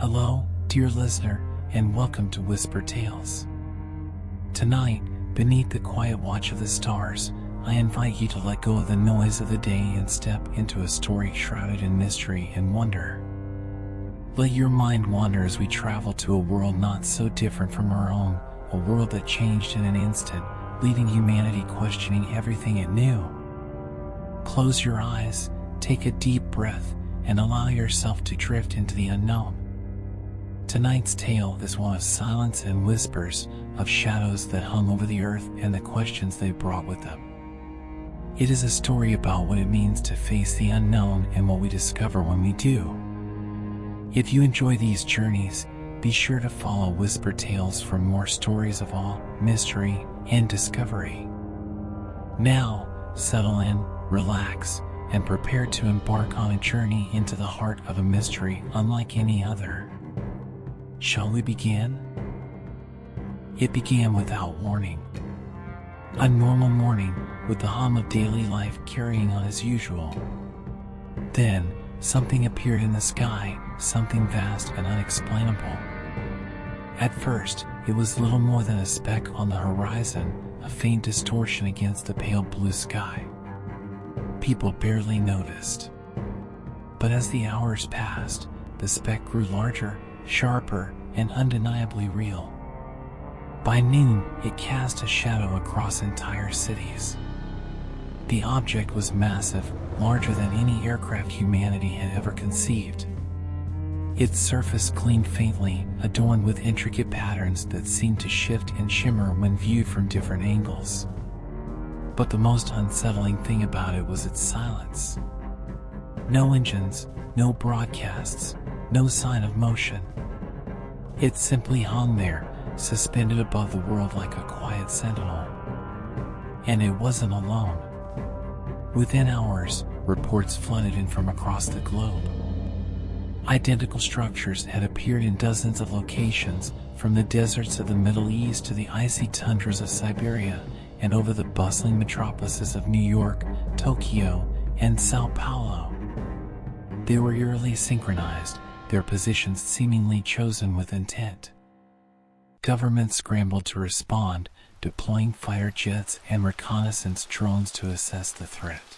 Hello, dear listener, and welcome to Whisper Tales. Tonight, beneath the quiet watch of the stars, I invite you to let go of the noise of the day and step into a story shrouded in mystery and wonder. Let your mind wander as we travel to a world not so different from our own, a world that changed in an instant, leaving humanity questioning everything it knew. Close your eyes, take a deep breath, and allow yourself to drift into the unknown. Tonight's tale is one of silence and whispers, of shadows that hung over the earth and the questions they brought with them. It is a story about what it means to face the unknown and what we discover when we do. If you enjoy these journeys, be sure to follow Whisper Tales for more stories of awe, mystery, and discovery. Now, settle in, relax, and prepare to embark on a journey into the heart of a mystery unlike any other. Shall we begin? It began without warning. A normal morning, with the hum of daily life carrying on as usual. Then, something appeared in the sky, something vast and unexplainable. At first, it was little more than a speck on the horizon, a faint distortion against the pale blue sky. People barely noticed. But as the hours passed, the speck grew larger, sharper, and undeniably real. By noon, it cast a shadow across entire cities. The object was massive, larger than any aircraft humanity had ever conceived. Its surface gleamed faintly, adorned with intricate patterns that seemed to shift and shimmer when viewed from different angles. But the most unsettling thing about it was its silence. No engines, no broadcasts, no sign of motion. It simply hung there, suspended above the world like a quiet sentinel. And it wasn't alone. Within hours, reports flooded in from across the globe. Identical structures had appeared in dozens of locations, from the deserts of the Middle East to the icy tundras of Siberia, and over the bustling metropolises of New York, Tokyo, and Sao Paulo. They were eerily synchronized, their positions seemingly chosen with intent. Governments scrambled to respond, deploying fighter jets and reconnaissance drones to assess the threat.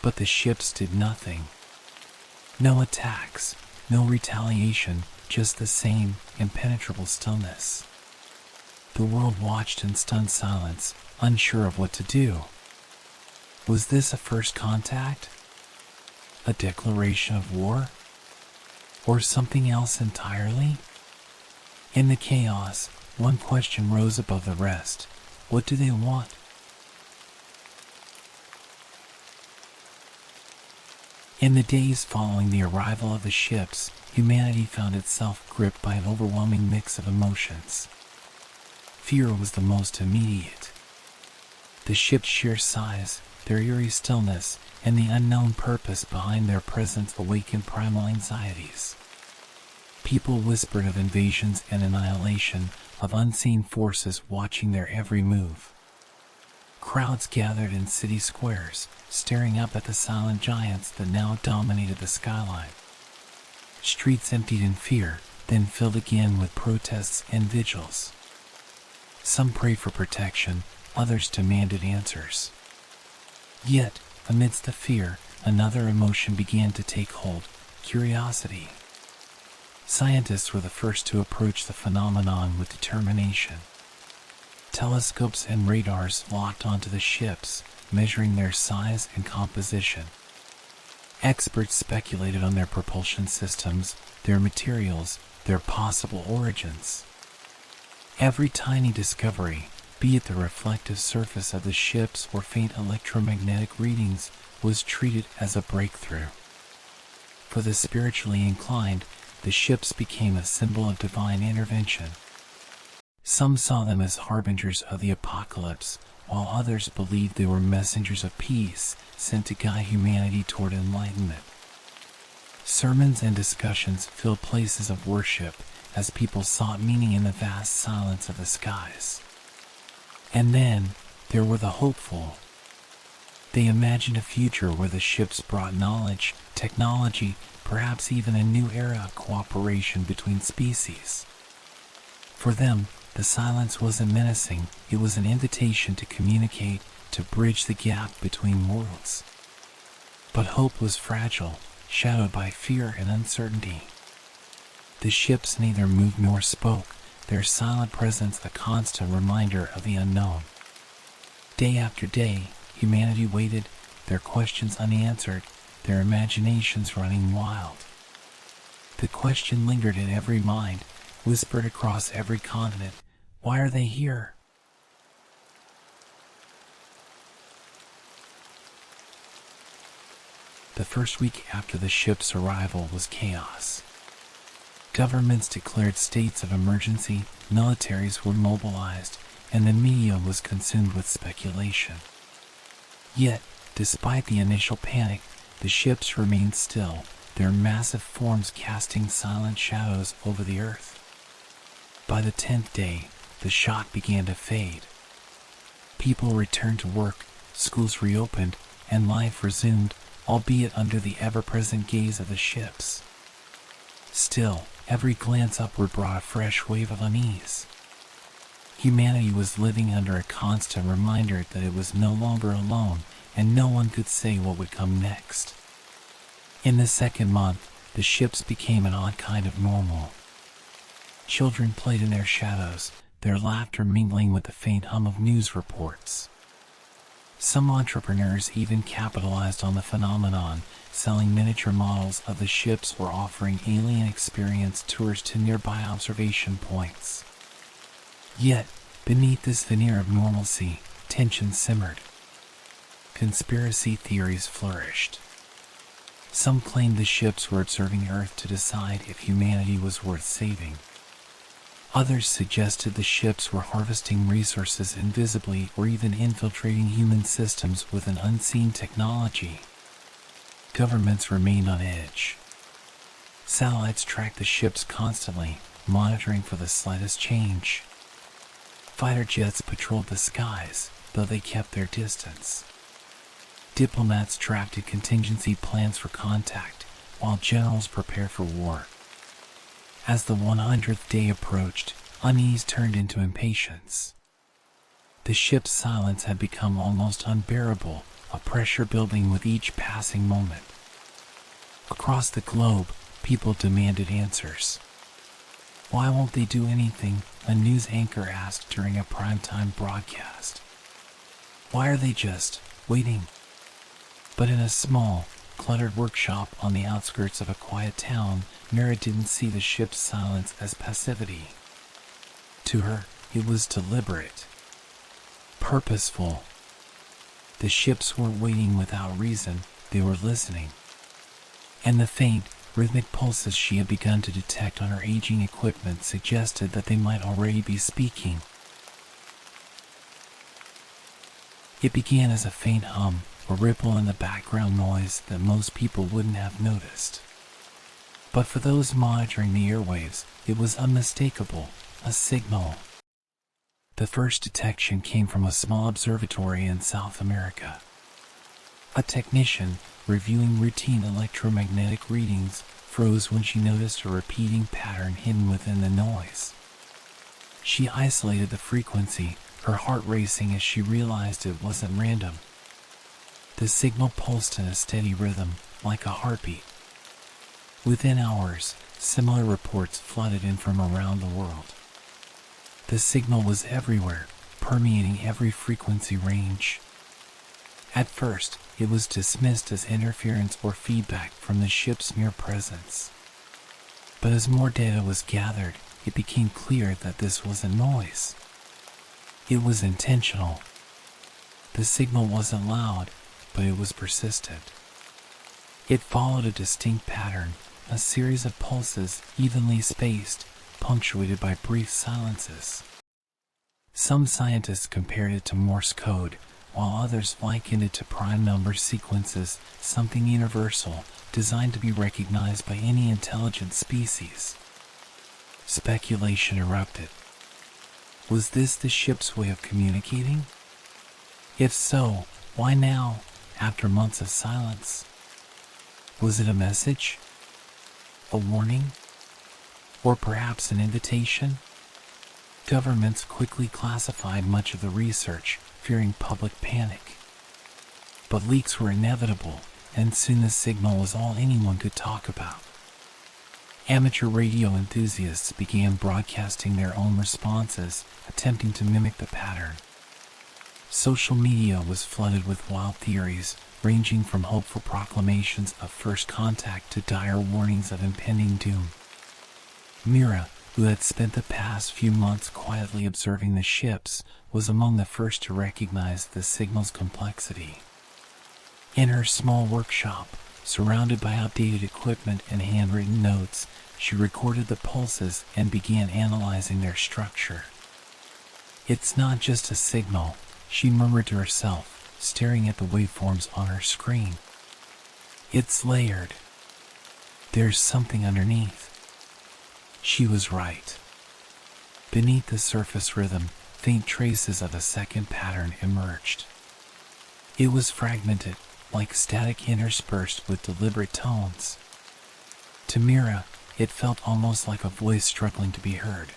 But the ships did nothing. No attacks, no retaliation, just the same impenetrable stillness. The world watched in stunned silence, unsure of what to do. Was this a first contact? A declaration of war? Or something else entirely? In the chaos, one question rose above the rest. What do they want? In the days following the arrival of the ships, humanity found itself gripped by an overwhelming mix of emotions. Fear was the most immediate. The ship's sheer size, their eerie stillness, and the unknown purpose behind their presence awakened primal anxieties. People whispered of invasions and annihilation, of unseen forces watching their every move. Crowds gathered in city squares, staring up at the silent giants that now dominated the skyline. Streets emptied in fear, then filled again with protests and vigils. Some prayed for protection, others demanded answers. Yet, amidst the fear, another emotion began to take hold: curiosity. Scientists were the first to approach the phenomenon with determination. Telescopes and radars locked onto the ships, measuring their size and composition. Experts speculated on their propulsion systems, their materials, their possible origins. Every tiny discovery, be it the reflective surface of the ships or faint electromagnetic readings, was treated as a breakthrough. For the spiritually inclined, the ships became a symbol of divine intervention. Some saw them as harbingers of the apocalypse, while others believed they were messengers of peace, sent to guide humanity toward enlightenment. Sermons and discussions filled places of worship as people sought meaning in the vast silence of the skies. And then, there were the hopeful. They imagined a future where the ships brought knowledge, technology, perhaps even a new era of cooperation between species. For them, the silence wasn't menacing, it was an invitation to communicate, to bridge the gap between worlds. But hope was fragile, shadowed by fear and uncertainty. The ships neither moved nor spoke, their silent presence a constant reminder of the unknown. Day after day, humanity waited, their questions unanswered, their imaginations running wild. The question lingered in every mind, whispered across every continent, why are they here? The first week after the ship's arrival was chaos. Governments declared states of emergency, militaries were mobilized, and the media was consumed with speculation. Yet, despite the initial panic, the ships remained still, their massive forms casting silent shadows over the earth. By the 10th day, the shock began to fade. People returned to work, schools reopened, and life resumed, albeit under the ever-present gaze of the ships. Still, every glance upward brought a fresh wave of unease. Humanity was living under a constant reminder that it was no longer alone, and no one could say what would come next. In the second month, the ships became an odd kind of normal. Children played in their shadows, their laughter mingling with the faint hum of news reports. Some entrepreneurs even capitalized on the phenomenon, selling miniature models of the ships or offering alien experience tours to nearby observation points. Yet, beneath this veneer of normalcy, tension simmered. Conspiracy theories flourished. Some claimed the ships were observing Earth to decide if humanity was worth saving. Others suggested the ships were harvesting resources invisibly or even infiltrating human systems with an unseen technology. Governments remained on edge. Satellites tracked the ships constantly, monitoring for the slightest change. Fighter jets patrolled the skies, though they kept their distance. Diplomats drafted contingency plans for contact, while generals prepared for war. As the 100th day approached, unease turned into impatience. The ship's silence had become almost unbearable, a pressure building with each passing moment. Across the globe, people demanded answers. Why won't they do anything? A news anchor asked during a primetime broadcast. Why are they just waiting? But in a small, cluttered workshop on the outskirts of a quiet town, Mira didn't see the ship's silence as passivity. To her, it was deliberate, purposeful. The ships weren't waiting without reason, they were listening. And the faint, rhythmic pulses she had begun to detect on her aging equipment suggested that they might already be speaking. It began as a faint hum, a ripple in the background noise that most people wouldn't have noticed. But for those monitoring the airwaves, it was unmistakable, a signal. The first detection came from a small observatory in South America. A technician, reviewing routine electromagnetic readings, froze when she noticed a repeating pattern hidden within the noise. She isolated the frequency, her heart racing as she realized it wasn't random. The signal pulsed in a steady rhythm, like a heartbeat. Within hours, similar reports flooded in from around the world. The signal was everywhere, permeating every frequency range. At first, it was dismissed as interference or feedback from the ship's mere presence. But as more data was gathered, it became clear that this wasn't noise. It was intentional. The signal wasn't loud, but it was persistent. It followed a distinct pattern, a series of pulses evenly spaced, punctuated by brief silences. Some scientists compared it to Morse code, while others likened it to prime number sequences, something universal, designed to be recognized by any intelligent species. Speculation erupted. Was this the ship's way of communicating? If so, why now, after months of silence. Was it a message? A warning? Or perhaps an invitation? Governments quickly classified much of the research, fearing public panic. But leaks were inevitable, and soon the signal was all anyone could talk about. Amateur radio enthusiasts began broadcasting their own responses, attempting to mimic the pattern. Social media was flooded with wild theories, ranging from hopeful proclamations of first contact to dire warnings of impending doom. Mira, who had spent the past few months quietly observing the ships, was among the first to recognize the signal's complexity. In her small workshop, surrounded by outdated equipment and handwritten notes, she recorded the pulses and began analyzing their structure. "It's not just a signal," she murmured to herself, staring at the waveforms on her screen. "It's layered. There's something underneath." She was right. Beneath the surface rhythm, faint traces of a second pattern emerged. It was fragmented, like static interspersed with deliberate tones. To Mira, it felt almost like a voice struggling to be heard.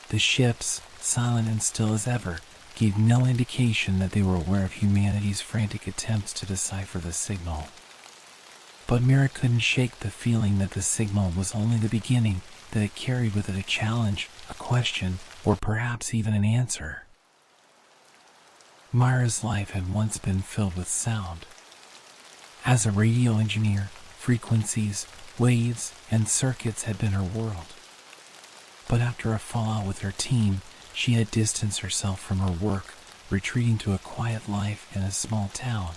The ships, silent and still as ever, gave no indication that they were aware of humanity's frantic attempts to decipher the signal. But Mira couldn't shake the feeling that the signal was only the beginning, that it carried with it a challenge, a question, or perhaps even an answer. Mira's life had once been filled with sound. As a radio engineer, frequencies, waves, and circuits had been her world. But after a fallout with her team, she had distanced herself from her work, retreating to a quiet life in a small town.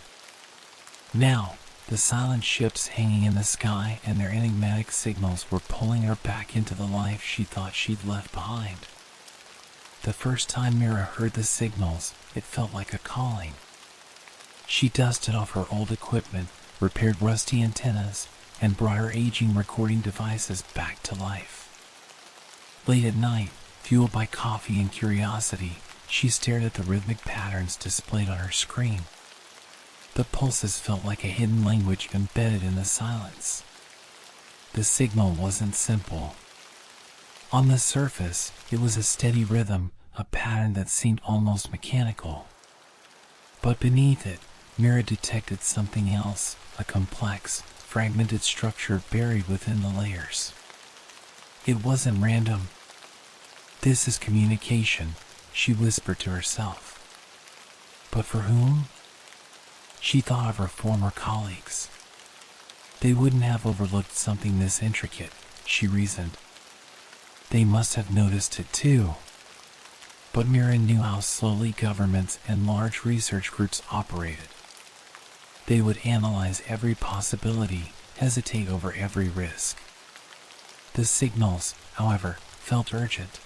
Now, the silent ships hanging in the sky and their enigmatic signals were pulling her back into the life she thought she'd left behind. The first time Mira heard the signals, it felt like a calling. She dusted off her old equipment, repaired rusty antennas, and brought her aging recording devices back to life. Late at night, fueled by coffee and curiosity, she stared at the rhythmic patterns displayed on her screen. The pulses felt like a hidden language embedded in the silence. The signal wasn't simple. On the surface, it was a steady rhythm, a pattern that seemed almost mechanical. But beneath it, Mira detected something else, a complex, fragmented structure buried within the layers. It wasn't random. "This is communication," she whispered to herself. But for whom? She thought of her former colleagues. They wouldn't have overlooked something this intricate, she reasoned. They must have noticed it too. But Mira knew how slowly governments and large research groups operated. They would analyze every possibility, hesitate over every risk. The signals, however, felt urgent.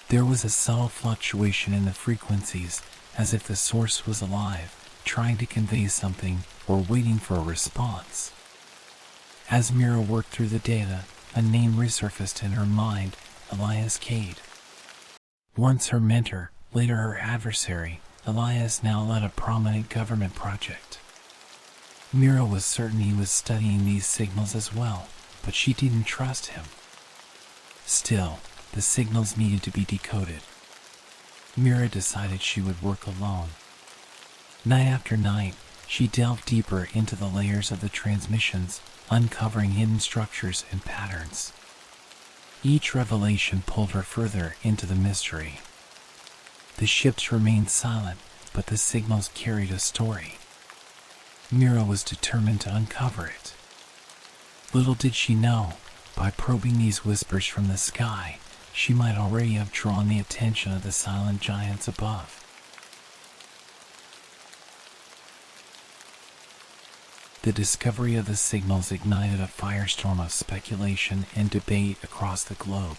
There was a subtle fluctuation in the frequencies, as if the source was alive, trying to convey something or waiting for a response. As Mira worked through the data, a name resurfaced in her mind, Elias Cade. Once her mentor, later her adversary, Elias now led a prominent government project. Mira was certain he was studying these signals as well, but she didn't trust him. Still, the signals needed to be decoded. Mira decided she would work alone. Night after night, she delved deeper into the layers of the transmissions, uncovering hidden structures and patterns. Each revelation pulled her further into the mystery. The ships remained silent, but the signals carried a story. Mira was determined to uncover it. Little did she know, by probing these whispers from the sky, she might already have drawn the attention of the silent giants above. The discovery of the signals ignited a firestorm of speculation and debate across the globe.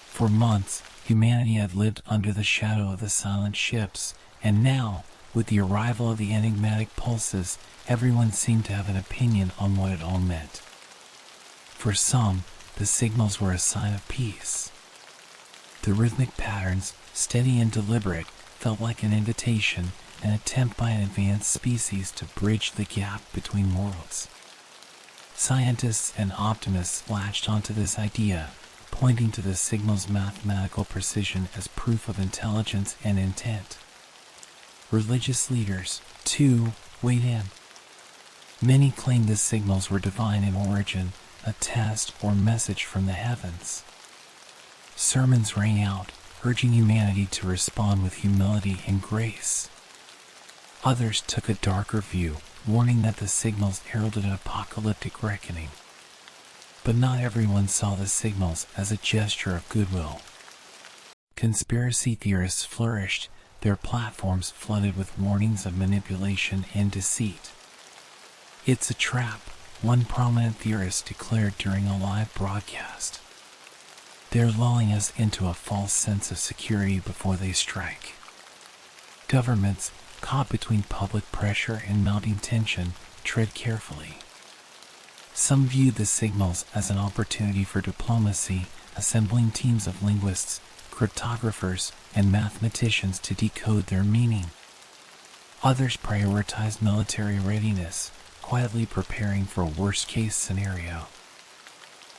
For months, humanity had lived under the shadow of the silent ships, and now, with the arrival of the enigmatic pulses, everyone seemed to have an opinion on what it all meant. For some, the signals were a sign of peace. The rhythmic patterns, steady and deliberate, felt like an invitation, an attempt by an advanced species to bridge the gap between worlds. Scientists and optimists latched onto this idea, pointing to the signal's mathematical precision as proof of intelligence and intent. Religious leaders, too, weighed in. Many claimed the signals were divine in origin, a test or message from the heavens. Sermons rang out, urging humanity to respond with humility and grace. Others took a darker view, warning that the signals heralded an apocalyptic reckoning. But not everyone saw the signals as a gesture of goodwill. Conspiracy theorists flourished, their platforms flooded with warnings of manipulation and deceit. "It's a trap," one prominent theorist declared during a live broadcast. "They're lulling us into a false sense of security before they strike." Governments, caught between public pressure and mounting tension, tread carefully. Some viewed the signals as an opportunity for diplomacy, assembling teams of linguists, cryptographers, and mathematicians to decode their meaning. Others prioritized military readiness, quietly preparing for a worst-case scenario.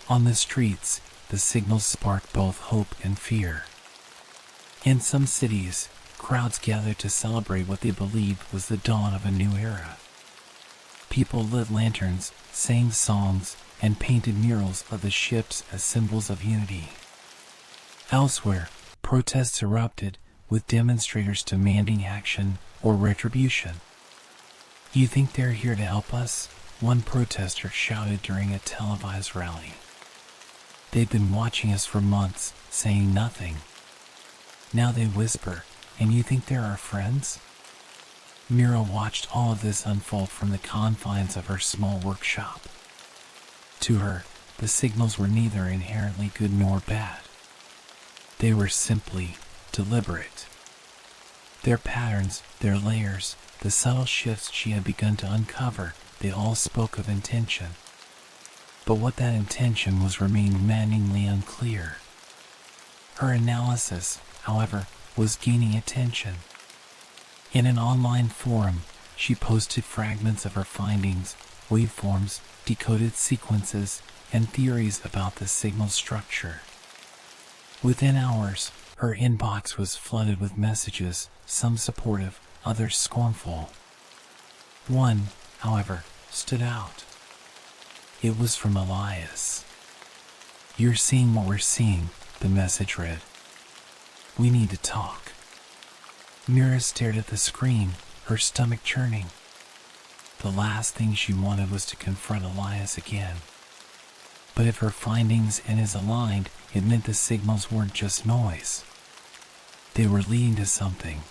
On the streets, the signals sparked both hope and fear. In some cities, crowds gathered to celebrate what they believed was the dawn of a new era. People lit lanterns, sang songs, and painted murals of the ships as symbols of unity. Elsewhere, protests erupted, with demonstrators demanding action or retribution. "You think they're here to help us?" one protester shouted during a televised rally. "They've been watching us for months, saying nothing. Now they whisper, and you think they're our friends?" Mira watched all of this unfold from the confines of her small workshop. To her, the signals were neither inherently good nor bad. They were simply deliberate. Their patterns, their layers, the subtle shifts she had begun to uncover, they all spoke of intention. But what that intention was remained maddeningly unclear. Her analysis, however, was gaining attention. In an online forum, she posted fragments of her findings, waveforms, decoded sequences, and theories about the signal structure. Within hours, her inbox was flooded with messages, some supportive, others scornful. One, however, stood out. It was from Elias. "You're seeing what we're seeing," the message read. "We need to talk." Mira stared at the screen, her stomach churning. The last thing she wanted was to confront Elias again. But if her findings and his aligned, it meant the signals weren't just noise. They were leading to something.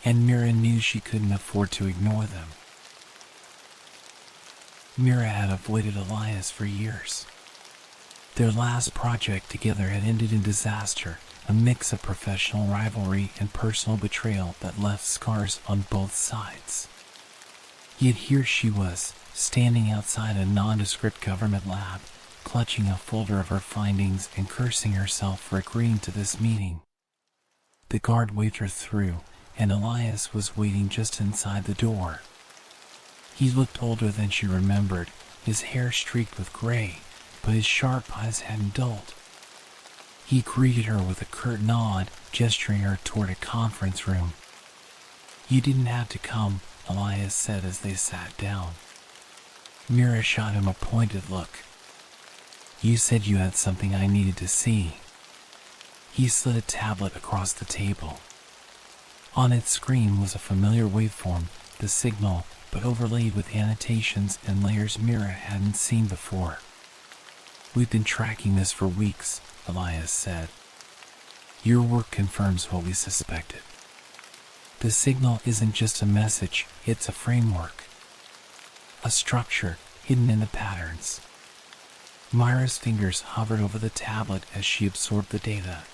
And Mira knew she couldn't afford to ignore them. Mira had avoided Elias for years. Their last project together had ended in disaster, a mix of professional rivalry and personal betrayal that left scars on both sides. Yet here she was, standing outside a nondescript government lab, clutching a folder of her findings and cursing herself for agreeing to this meeting. The guard waved her through, and Elias was waiting just inside the door. He looked older than she remembered, his hair streaked with gray, but his sharp eyes hadn't dulled. He greeted her with a curt nod, gesturing her toward a conference room. "You didn't have to come," Elias said as they sat down. Mira shot him a pointed look. "You said you had something I needed to see." He slid a tablet across the table. On its screen was a familiar waveform, the signal, but overlaid with annotations and layers Mira hadn't seen before. "We've been tracking this for weeks," Elias said. "Your work confirms what we suspected. The signal isn't just a message, it's a framework. A structure hidden in the patterns." Myra's fingers hovered over the tablet as she absorbed the data.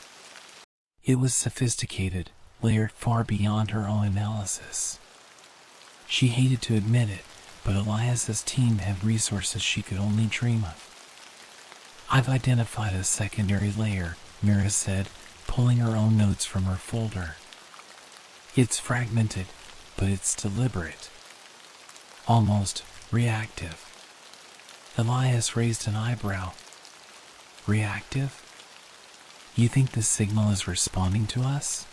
It was sophisticated, layered far beyond her own analysis. She hated to admit it, but Elias's team had resources she could only dream of. "I've identified a secondary layer," Mira said, pulling her own notes from her folder. "It's fragmented, but it's deliberate, almost reactive. Elias raised an eyebrow. Reactive? You think the signal is responding to us?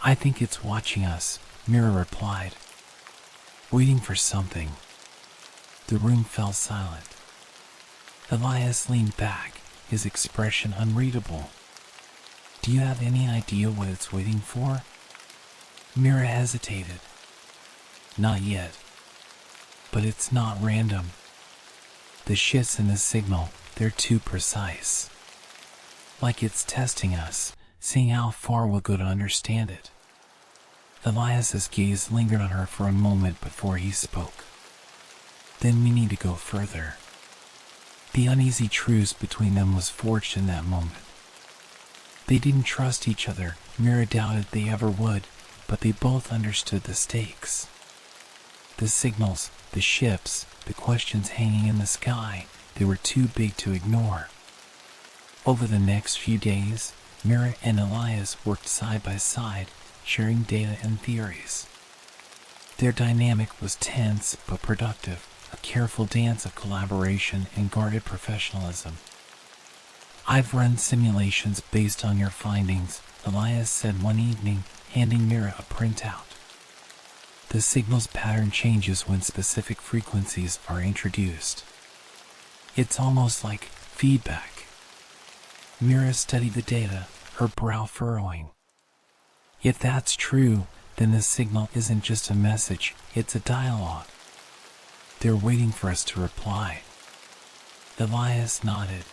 I think it's watching us, Mira replied. Waiting for something. The room fell silent. Elias leaned back, his expression unreadable. Do you have any idea what it's waiting for? Mira hesitated. Not yet. But it's not random. The shifts in the signal, they're too precise. Like it's testing us, seeing how far we'll go to understand it. Elias's gaze lingered on her for a moment before he spoke. Then we need to go further. The uneasy truce between them was forged in that moment. They didn't trust each other, Mira doubted they ever would, but they both understood the stakes. The signals, the ships, the questions hanging in the sky, they were too big to ignore. Over the next few days, Mira and Elias worked side by side, sharing data and theories. Their dynamic was tense but productive, a careful dance of collaboration and guarded professionalism. I've run simulations based on your findings, Elias said one evening, handing Mira a printout. The signal's pattern changes when specific frequencies are introduced. It's almost like feedback. Mira studied the data, her brow furrowing. If that's true, then the signal isn't just a message, it's a dialogue. They're waiting for us to reply. Elias nodded.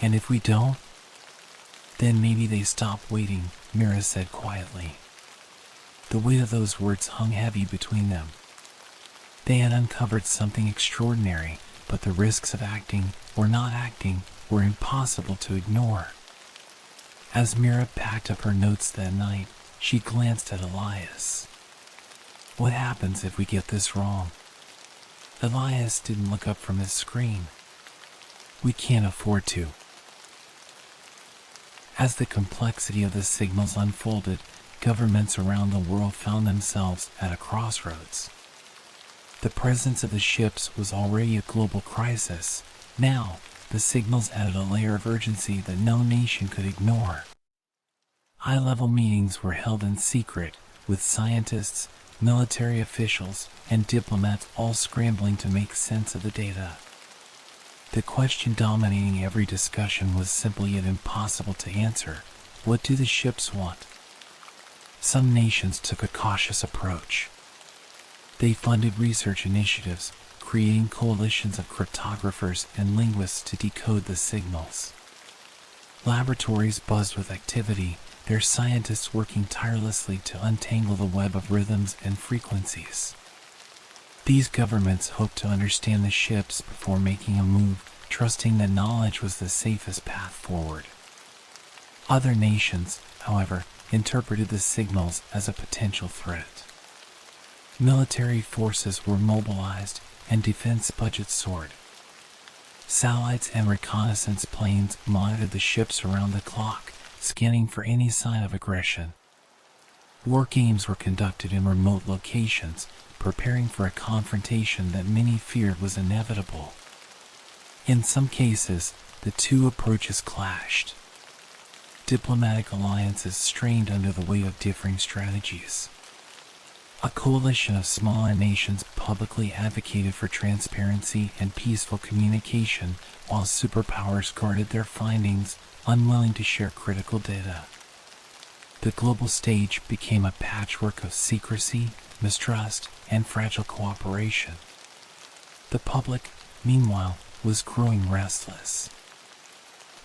And if we don't? Then maybe they stop waiting, Mira said quietly. The weight of those words hung heavy between them. They had uncovered something extraordinary, but the risks of acting or not acting were impossible to ignore. As Mira packed up her notes that night, she glanced at Elias. What happens if we get this wrong? Elias didn't look up from his screen. We can't afford to. As the complexity of the signals unfolded, governments around the world found themselves at a crossroads. The presence of the ships was already a global crisis. Now, the signals added a layer of urgency that no nation could ignore. High-level meetings were held in secret, with scientists, military officials, and diplomats all scrambling to make sense of the data. The question dominating every discussion was simple yet impossible to answer. What do the ships want? Some nations took a cautious approach. They funded research initiatives, creating coalitions of cryptographers and linguists to decode the signals. Laboratories buzzed with activity, their scientists working tirelessly to untangle the web of rhythms and frequencies. These governments hoped to understand the ships before making a move, trusting that knowledge was the safest path forward. Other nations, however, interpreted the signals as a potential threat. Military forces were mobilized and defense budgets soared. Satellites and reconnaissance planes monitored the ships around the clock, scanning for any sign of aggression. War games were conducted in remote locations, preparing for a confrontation that many feared was inevitable. In some cases, the two approaches clashed. Diplomatic alliances strained under the weight of differing strategies. A coalition of smaller nations publicly advocated for transparency and peaceful communication, while superpowers guarded their findings, unwilling to share critical data. The global stage became a patchwork of secrecy, mistrust, and fragile cooperation. The public, meanwhile, was growing restless.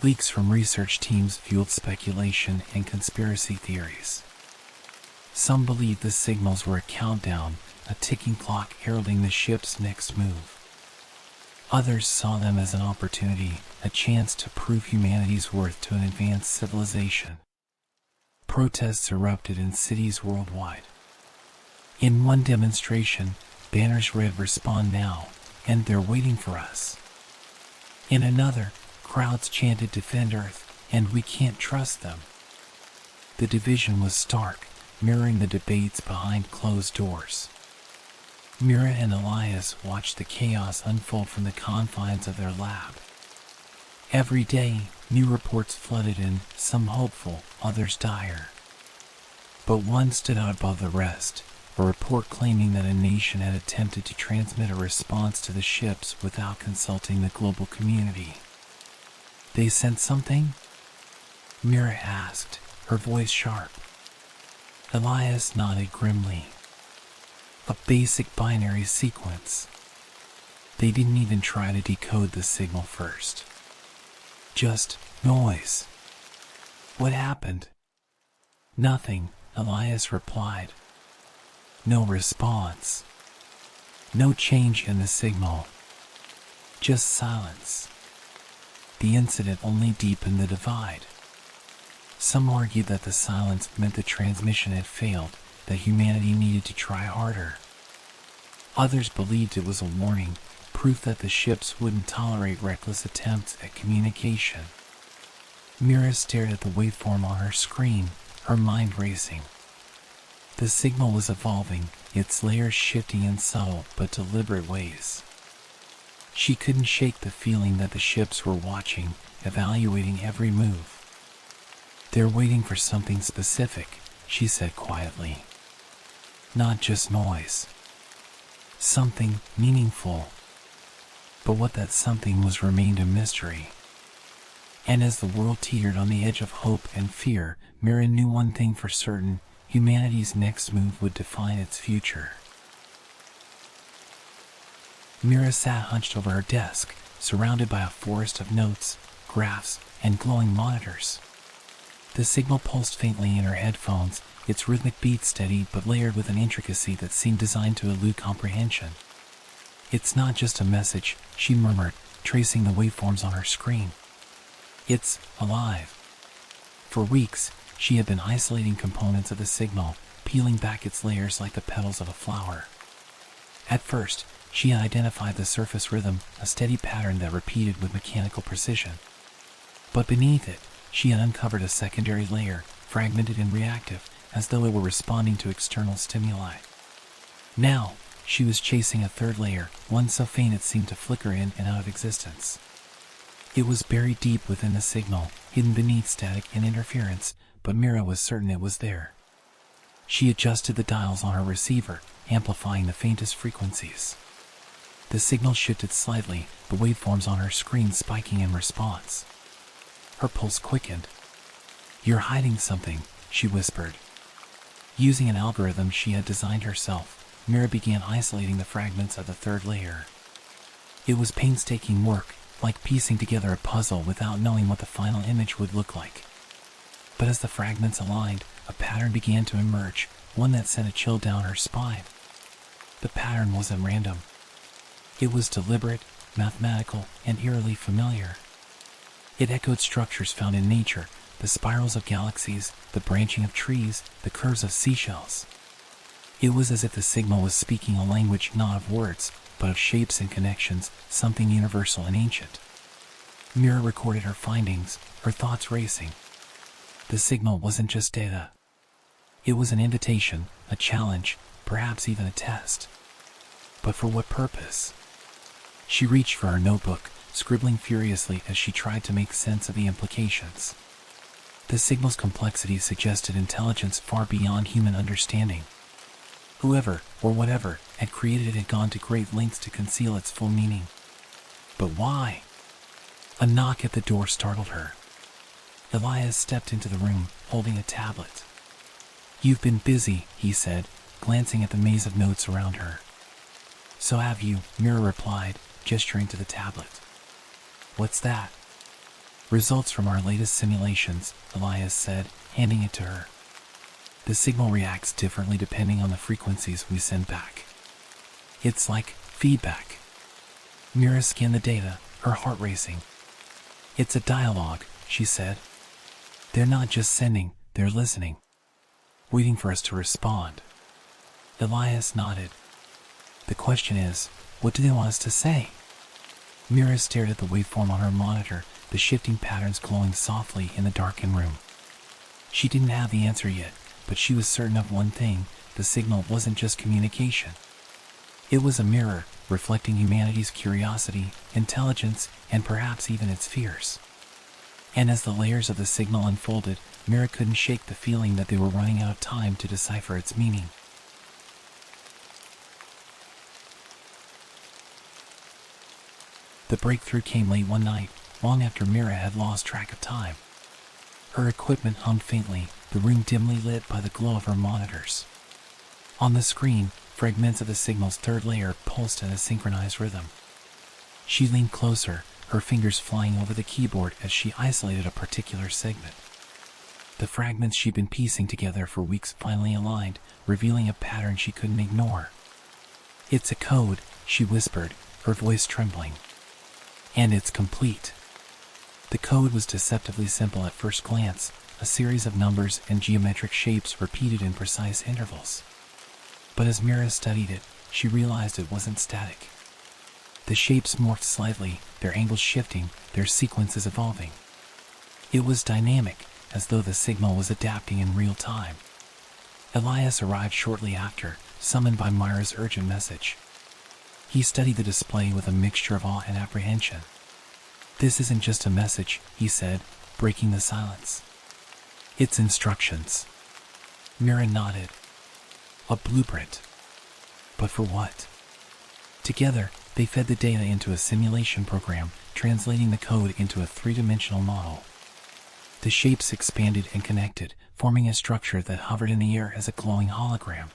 Leaks from research teams fueled speculation and conspiracy theories. Some believed the signals were a countdown, a ticking clock heralding the ship's next move. Others saw them as an opportunity, a chance to prove humanity's worth to an advanced civilization. Protests erupted in cities worldwide. In one demonstration, banners read "Respond now," and "They're waiting for us." In another, crowds chanted "Defend Earth," and "We can't trust them." The division was stark, mirroring the debates behind closed doors. Mira and Elias watched the chaos unfold from the confines of their lab. Every day, new reports flooded in, some hopeful, others dire. But one stood out above the rest, a report claiming that a nation had attempted to transmit a response to the ships without consulting the global community. They sent something? Mira asked, her voice sharp. Elias nodded grimly. A basic binary sequence. They didn't even try to decode the signal first. Just noise. What happened? Nothing, Elias replied. No response. No change in the signal. Just silence. The incident only deepened the divide. Some argued that the silence meant the transmission had failed, that humanity needed to try harder. Others believed it was a warning, proof that the ships wouldn't tolerate reckless attempts at communication. Mira stared at the waveform on her screen, her mind racing. The signal was evolving, its layers shifting in subtle but deliberate ways. She couldn't shake the feeling that the ships were watching, evaluating every move. They're waiting for something specific, she said quietly. Not just noise. Something meaningful. But what that something was remained a mystery. And as the world teetered on the edge of hope and fear, Mira knew one thing for certain: humanity's next move would define its future. Mira sat hunched over her desk, surrounded by a forest of notes, graphs, and glowing monitors. The signal pulsed faintly in her headphones, its rhythmic beat steady but layered with an intricacy that seemed designed to elude comprehension. It's not just a message, she murmured, tracing the waveforms on her screen. It's alive. For weeks, she had been isolating components of the signal, peeling back its layers like the petals of a flower. At first, she had identified the surface rhythm, a steady pattern that repeated with mechanical precision. But beneath it, she had uncovered a secondary layer, fragmented and reactive, as though it were responding to external stimuli. Now, she was chasing a third layer, one so faint it seemed to flicker in and out of existence. It was buried deep within the signal, hidden beneath static and interference, but Mira was certain it was there. She adjusted the dials on her receiver, amplifying the faintest frequencies. The signal shifted slightly, the waveforms on her screen spiking in response. Her pulse quickened. You're hiding something, she whispered. Using an algorithm she had designed herself, Mira began isolating the fragments of the third layer. It was painstaking work, like piecing together a puzzle without knowing what the final image would look like. But as the fragments aligned, a pattern began to emerge, one that sent a chill down her spine. The pattern wasn't random. It was deliberate, mathematical, and eerily familiar. It echoed structures found in nature, the spirals of galaxies, the branching of trees, the curves of seashells. It was as if the signal was speaking a language not of words, but of shapes and connections, something universal and ancient. Mira recorded her findings, her thoughts racing. The signal wasn't just data. It was an invitation, a challenge, perhaps even a test. But for what purpose? She reached for her notebook, scribbling furiously as she tried to make sense of the implications. The signal's complexity suggested intelligence far beyond human understanding. Whoever, or whatever, had created it had gone to great lengths to conceal its full meaning. But why? A knock at the door startled her. Elias stepped into the room, holding a tablet. You've been busy, he said, glancing at the maze of notes around her. So have you, Mira replied, gesturing to the tablet. What's that? Results from our latest simulations, Elias said, handing it to her. The signal reacts differently depending on the frequencies we send back. It's like feedback. Mira scanned the data, her heart racing. It's a dialogue, she said. They're not just sending, they're listening. Waiting for us to respond. Elias nodded. The question is, what do they want us to say? Mira stared at the waveform on her monitor, the shifting patterns glowing softly in the darkened room. She didn't have the answer yet, but she was certain of one thing: the signal wasn't just communication. It was a mirror, reflecting humanity's curiosity, intelligence, and perhaps even its fears. And as the layers of the signal unfolded, Mira couldn't shake the feeling that they were running out of time to decipher its meaning. The breakthrough came late one night, long after Mira had lost track of time. Her equipment hummed faintly, the room dimly lit by the glow of her monitors. On the screen, fragments of the signal's third layer pulsed in a synchronized rhythm. She leaned closer, her fingers flying over the keyboard as she isolated a particular segment. The fragments she'd been piecing together for weeks finally aligned, revealing a pattern she couldn't ignore. "It's a code," she whispered, her voice trembling. "And it's complete." The code was deceptively simple at first glance, a series of numbers and geometric shapes repeated in precise intervals. But as Mira studied it, she realized it wasn't static. The shapes morphed slightly, their angles shifting, their sequences evolving. It was dynamic, as though the signal was adapting in real time. Elias arrived shortly after, summoned by Myra's urgent message. He studied the display with a mixture of awe and apprehension. "This isn't just a message," he said, breaking the silence. "It's instructions." Mira nodded. "A blueprint. But for what?" Together, they fed the data into a simulation program, translating the code into a three-dimensional model. The shapes expanded and connected, forming a structure that hovered in the air as a glowing hologram.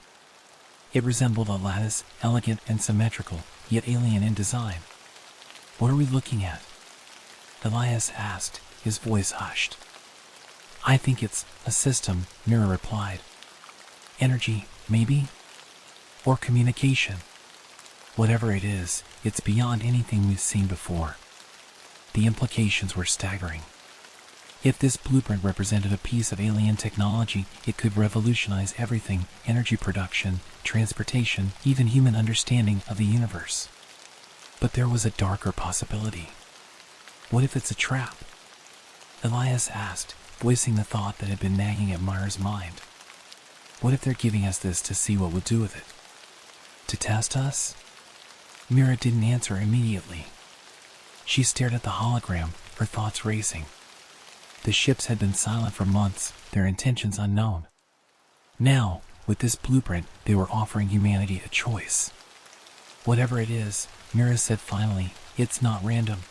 It resembled a lattice, elegant and symmetrical, yet alien in design. "What are we looking at?" Elias asked, his voice hushed. "I think it's a system," Mira replied. "Energy, maybe? Or communication? Whatever it is, it's beyond anything we've seen before." The implications were staggering. If this blueprint represented a piece of alien technology, it could revolutionize everything: energy production, transportation, even human understanding of the universe. But there was a darker possibility. What if it's a trap? Elias asked, voicing the thought that had been nagging at Myra's mind. What if they're giving us this to see what we'll do with it? To test us? Mira didn't answer immediately. She stared at the hologram, her thoughts racing. The ships had been silent for months, their intentions unknown. Now, with this blueprint, they were offering humanity a choice. "Whatever it is," Mira said finally, "it's not random.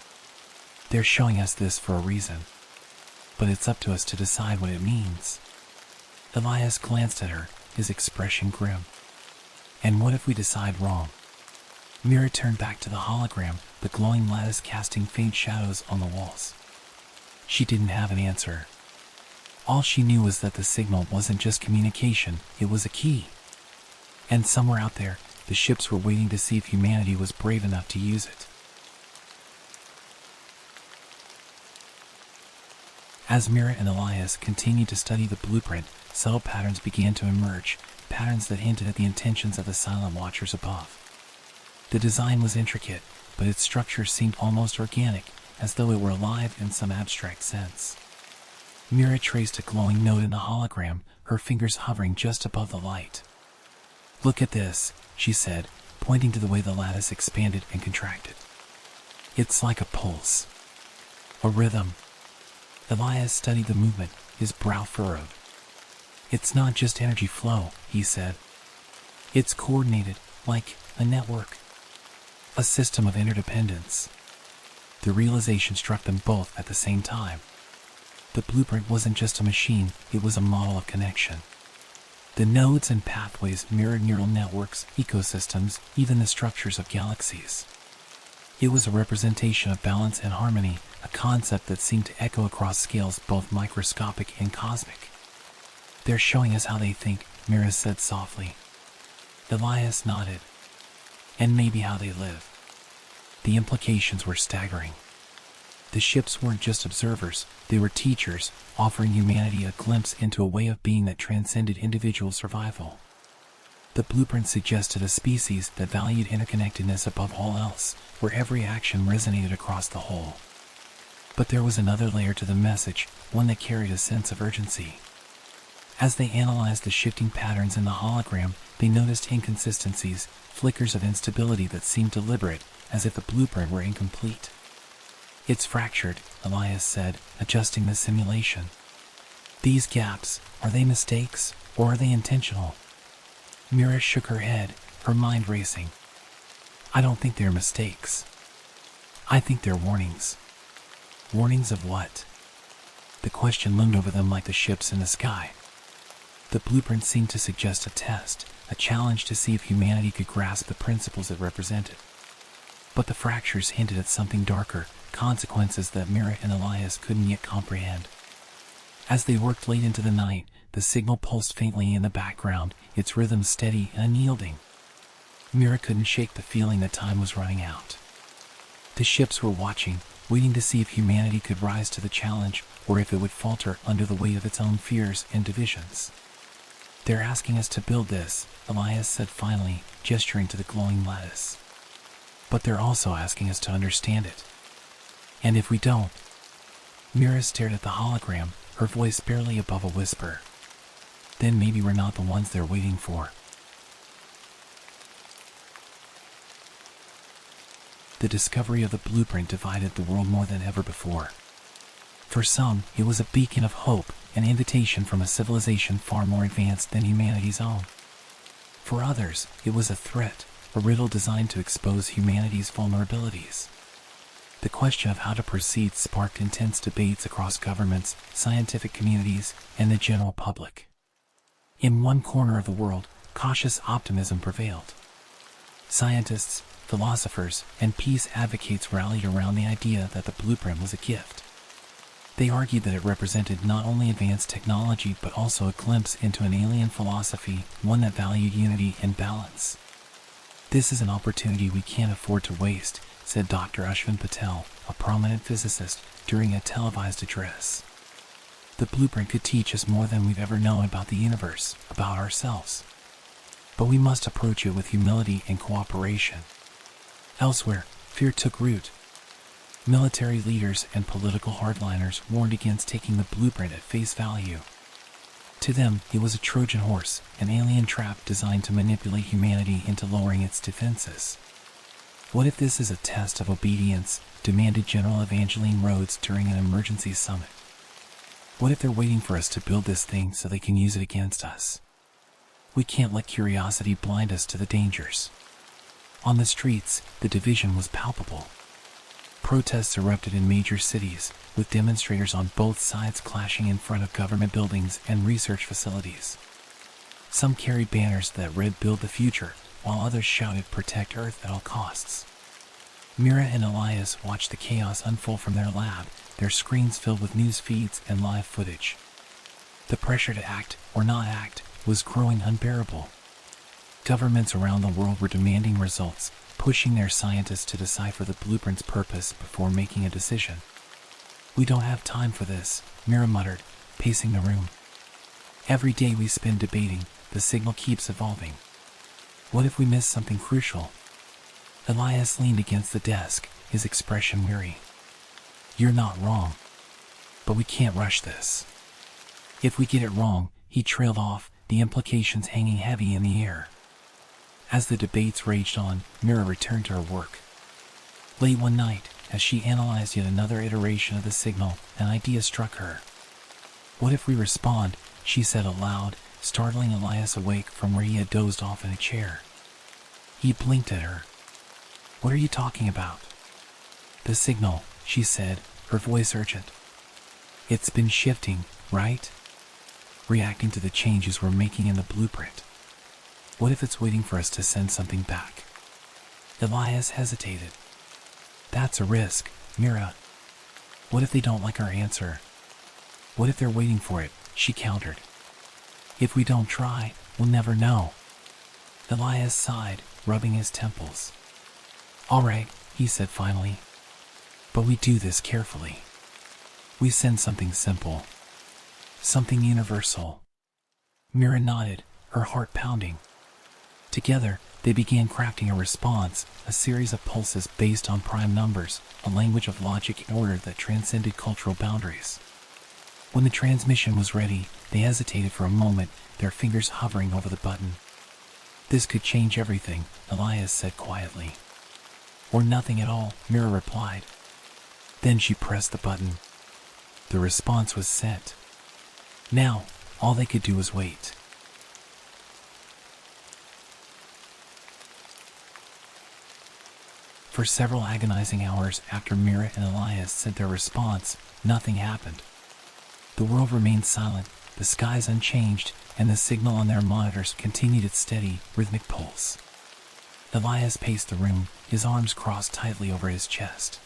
They're showing us this for a reason. But it's up to us to decide what it means." Elias glanced at her, his expression grim. "And what if we decide wrong?" Mira turned back to the hologram, the glowing lattice casting faint shadows on the walls. She didn't have an answer. All she knew was that the signal wasn't just communication, it was a key. And somewhere out there, the ships were waiting to see if humanity was brave enough to use it. As Mira and Elias continued to study the blueprint, subtle patterns began to emerge, patterns that hinted at the intentions of the silent watchers above. The design was intricate, but its structure seemed almost organic, as though it were alive in some abstract sense. Mira traced a glowing note in the hologram, her fingers hovering just above the light. "Look at this," she said, pointing to the way the lattice expanded and contracted. "It's like a pulse. A rhythm." Elias studied the movement, his brow furrowed. "It's not just energy flow," he said. "It's coordinated, like a network. A system of interdependence." The realization struck them both at the same time. The blueprint wasn't just a machine, it was a model of connection. The nodes and pathways mirrored neural networks, ecosystems, even the structures of galaxies. It was a representation of balance and harmony, a concept that seemed to echo across scales both microscopic and cosmic. "They're showing us how they think," Mira said softly. Elias nodded. "And maybe how they live." The implications were staggering. The ships weren't just observers, they were teachers, offering humanity a glimpse into a way of being that transcended individual survival. The blueprint suggested a species that valued interconnectedness above all else, where every action resonated across the whole. But there was another layer to the message, one that carried a sense of urgency. As they analyzed the shifting patterns in the hologram, they noticed inconsistencies, flickers of instability that seemed deliberate, as if the blueprint were incomplete. "It's fractured," Elias said, adjusting the simulation. "These gaps, are they mistakes, or are they intentional?" Mira shook her head, her mind racing. "I don't think they're mistakes. I think they're warnings." "Warnings of what?" The question loomed over them like the ships in the sky. The blueprint seemed to suggest a test, a challenge to see if humanity could grasp the principles it represented. But the fractures hinted at something darker, consequences that Mira and Elias couldn't yet comprehend. As they worked late into the night, the signal pulsed faintly in the background, its rhythm steady and unyielding. Mira couldn't shake the feeling that time was running out. The ships were watching, waiting to see if humanity could rise to the challenge, or if it would falter under the weight of its own fears and divisions. "They're asking us to build this," Elias said finally, gesturing to the glowing lattice. "But they're also asking us to understand it. And if we don't..." Mira stared at the hologram, her voice barely above a whisper. "Then maybe we're not the ones they're waiting for." The discovery of the blueprint divided the world more than ever before. For some, it was a beacon of hope, an invitation from a civilization far more advanced than humanity's own. For others, it was a threat, a riddle designed to expose humanity's vulnerabilities. The question of how to proceed sparked intense debates across governments, scientific communities, and the general public. In one corner of the world, cautious optimism prevailed. Scientists, philosophers, and peace advocates rallied around the idea that the blueprint was a gift. They argued that it represented not only advanced technology but also a glimpse into an alien philosophy, one that valued unity and balance. "This is an opportunity we can't afford to waste," said Dr. Ashwin Patel, a prominent physicist, during a televised address. "The blueprint could teach us more than we've ever known about the universe, about ourselves. But we must approach it with humility and cooperation." Elsewhere, fear took root. Military leaders and political hardliners warned against taking the blueprint at face value. To them, it was a Trojan horse, an alien trap designed to manipulate humanity into lowering its defenses. "What if this is a test of obedience?" demanded General Evangeline Rhodes during an emergency summit. "What if they're waiting for us to build this thing so they can use it against us? We can't let curiosity blind us to the dangers." On the streets, the division was palpable. Protests erupted in major cities, with demonstrators on both sides clashing in front of government buildings and research facilities. Some carried banners that read "Build the Future," while others shouted "Protect Earth at all costs." Mira and Elias watched the chaos unfold from their lab, their screens filled with news feeds and live footage. The pressure to act, or not act, was growing unbearable. Governments around the world were demanding results, pushing their scientists to decipher the blueprint's purpose before making a decision. "We don't have time for this," Mira muttered, pacing the room. "Every day we spend debating, the signal keeps evolving. What if we miss something crucial?" Elias leaned against the desk, his expression weary. "You're not wrong. But we can't rush this. If we get it wrong," he trailed off, the implications hanging heavy in the air. As the debates raged on, Mira returned to her work. Late one night, as she analyzed yet another iteration of the signal, an idea struck her. "What if we respond?" she said aloud, startling Elias awake from where he had dozed off in a chair. He blinked at her. "What are you talking about?" "The signal," she said, her voice urgent. "It's been shifting, right? Reacting to the changes we're making in the blueprint. What if it's waiting for us to send something back?" Elias hesitated. "That's a risk, Mira. What if they don't like our answer? What if they're waiting for it?" she countered. "If we don't try, we'll never know." Elias sighed, rubbing his temples. "All right," he said finally. "But we do this carefully. We send something simple. Something universal." Mira nodded, her heart pounding. Together, they began crafting a response, a series of pulses based on prime numbers, a language of logic and order that transcended cultural boundaries. When the transmission was ready, they hesitated for a moment, their fingers hovering over the button. "This could change everything," Elias said quietly. "Or nothing at all," Mira replied. Then she pressed the button. The response was sent. Now, all they could do was wait. For several agonizing hours after Mira and Elias sent their response, nothing happened. The world remained silent, the skies unchanged, and the signal on their monitors continued its steady, rhythmic pulse. Elias paced the room, his arms crossed tightly over his chest.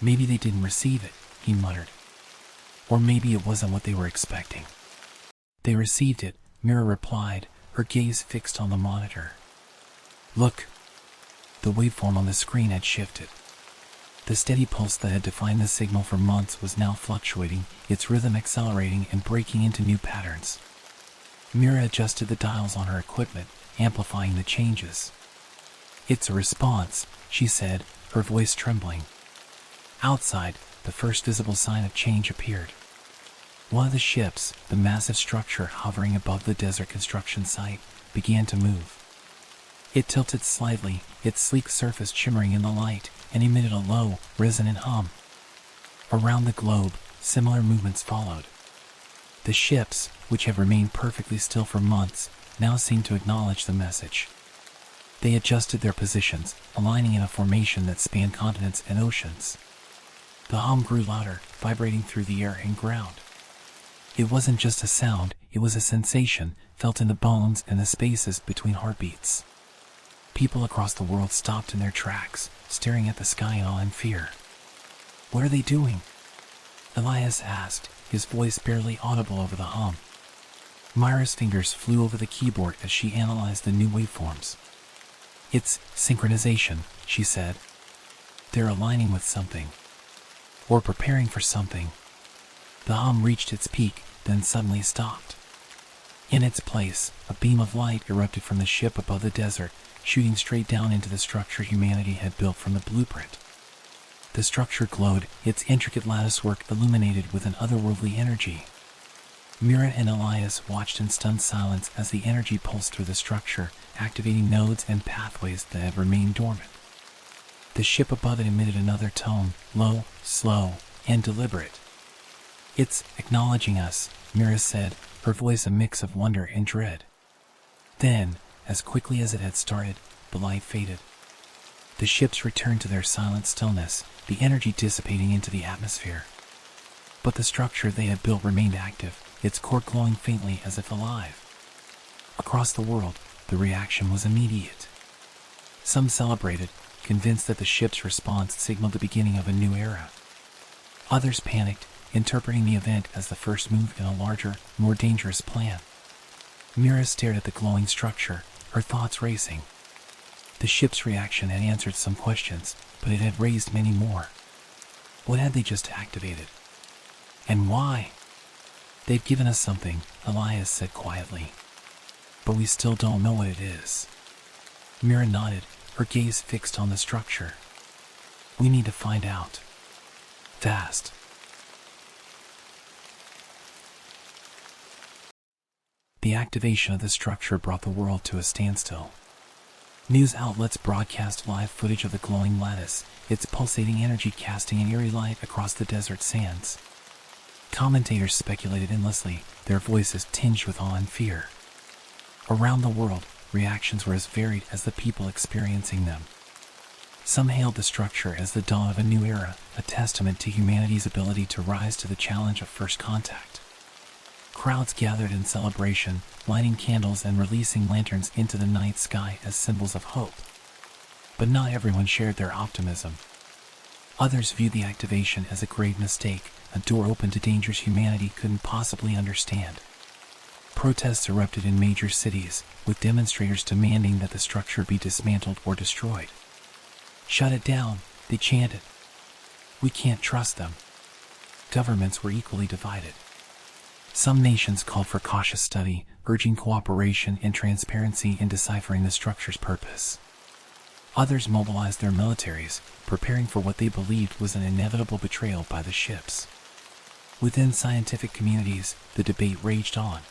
"Maybe they didn't receive it," he muttered. "Or maybe it wasn't what they were expecting." "They received it," Mira replied, her gaze fixed on the monitor. "Look." The waveform on the screen had shifted. The steady pulse that had defined the signal for months was now fluctuating, its rhythm accelerating and breaking into new patterns. Mira adjusted the dials on her equipment, amplifying the changes. "It's a response," she said, her voice trembling. Outside, the first visible sign of change appeared. One of the ships, the massive structure hovering above the desert construction site, began to move. It tilted slightly, its sleek surface shimmering in the light, and emitted a low, resonant hum. Around the globe, similar movements followed. The ships, which had remained perfectly still for months, now seemed to acknowledge the message. They adjusted their positions, aligning in a formation that spanned continents and oceans. The hum grew louder, vibrating through the air and ground. It wasn't just a sound, it was a sensation, felt in the bones and the spaces between heartbeats. People across the world stopped in their tracks, staring at the sky in awe and fear. "What are they doing?" Elias asked, his voice barely audible over the hum. Myra's fingers flew over the keyboard as she analyzed the new waveforms. "It's synchronization," she said. "They're aligning with something. Or preparing for something." The hum reached its peak, then suddenly stopped. In its place, a beam of light erupted from the ship above the desert, shooting straight down into the structure humanity had built from the blueprint. The structure glowed, its intricate latticework illuminated with an otherworldly energy. Mira and Elias watched in stunned silence as the energy pulsed through the structure, activating nodes and pathways that had remained dormant. The ship above it emitted another tone, low, slow, and deliberate. "It's acknowledging us," Mira said, her voice a mix of wonder and dread. Then, as quickly as it had started, the light faded. The ships returned to their silent stillness, the energy dissipating into the atmosphere. But the structure they had built remained active, its core glowing faintly as if alive. Across the world, the reaction was immediate. Some celebrated, convinced that the ship's response signaled the beginning of a new era. Others panicked, interpreting the event as the first move in a larger, more dangerous plan. Mira stared at the glowing structure, her thoughts racing. The ship's reaction had answered some questions, but it had raised many more. What had they just activated? And why? "They've given us something," Elias said quietly. "But we still don't know what it is." Mira nodded, her gaze fixed on the structure. "We need to find out. Fast." The activation of the structure brought the world to a standstill. News outlets broadcast live footage of the glowing lattice, its pulsating energy casting an eerie light across the desert sands. Commentators speculated endlessly, their voices tinged with awe and fear. Around the world, reactions were as varied as the people experiencing them. Some hailed the structure as the dawn of a new era, a testament to humanity's ability to rise to the challenge of first contact. Crowds gathered in celebration, lighting candles and releasing lanterns into the night sky as symbols of hope. But not everyone shared their optimism. Others viewed the activation as a grave mistake, a door open to dangers humanity couldn't possibly understand. Protests erupted in major cities, with demonstrators demanding that the structure be dismantled or destroyed. "Shut it down," they chanted. "We can't trust them." Governments were equally divided. Some nations called for cautious study, urging cooperation and transparency in deciphering the structure's purpose. Others mobilized their militaries, preparing for what they believed was an inevitable betrayal by the ships. Within scientific communities, the debate raged on.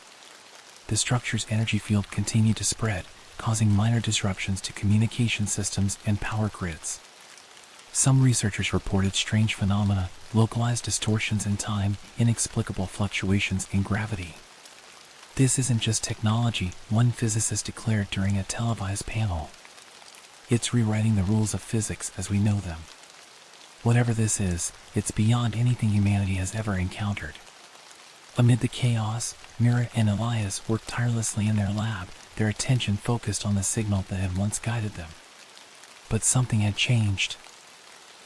The structure's energy field continued to spread, causing minor disruptions to communication systems and power grids. Some researchers reported strange phenomena, localized distortions in time, inexplicable fluctuations in gravity. This isn't just technology, one physicist declared during a televised panel. It's rewriting the rules of physics as we know them. Whatever this is, it's beyond anything humanity has ever encountered. Amid the chaos, Mira and Elias worked tirelessly in their lab, their attention focused on the signal that had once guided them. But something had changed.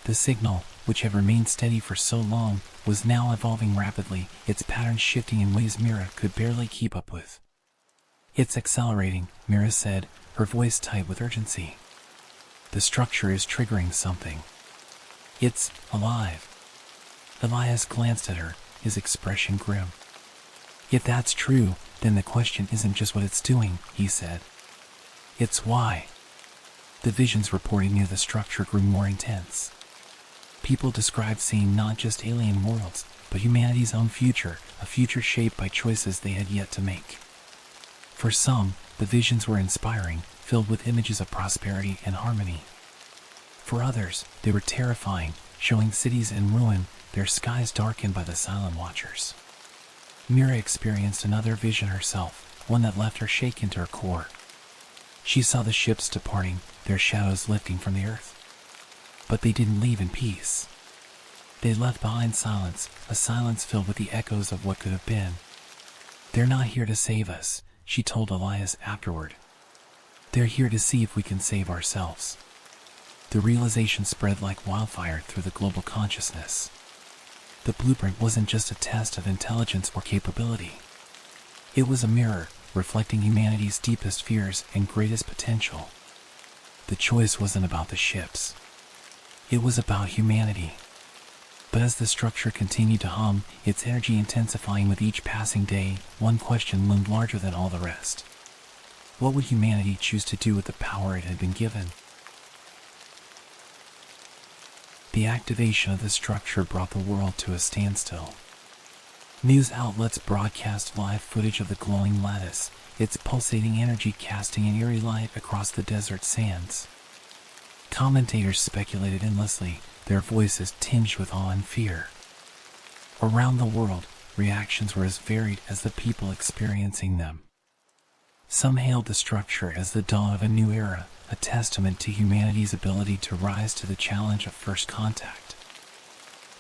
The signal, which had remained steady for so long, was now evolving rapidly, its patterns shifting in ways Mira could barely keep up with. "It's accelerating," Mira said, her voice tight with urgency. "The structure is triggering something. It's alive." Elias glanced at her, his expression grim. "If that's true, then the question isn't just what it's doing," he said. "It's why." The visions reporting near the structure grew more intense. People described seeing not just alien worlds, but humanity's own future, a future shaped by choices they had yet to make. For some, the visions were inspiring, filled with images of prosperity and harmony. For others, they were terrifying, showing cities in ruin, their skies darkened by the silent watchers. Mira experienced another vision herself, one that left her shaken to her core. She saw the ships departing, their shadows lifting from the earth. But they didn't leave in peace. They left behind silence, a silence filled with the echoes of what could have been. "They're not here to save us," she told Elias afterward. "They're here to see if we can save ourselves." The realization spread like wildfire through the global consciousness. The blueprint wasn't just a test of intelligence or capability. It was a mirror, reflecting humanity's deepest fears and greatest potential. The choice wasn't about the ships. It was about humanity. But as the structure continued to hum, its energy intensifying with each passing day, one question loomed larger than all the rest. What would humanity choose to do with the power it had been given? The activation of the structure brought the world to a standstill. News outlets broadcast live footage of the glowing lattice, its pulsating energy casting an eerie light across the desert sands. Commentators speculated endlessly, their voices tinged with awe and fear. Around the world, reactions were as varied as the people experiencing them. Some hailed the structure as the dawn of a new era, a testament to humanity's ability to rise to the challenge of first contact.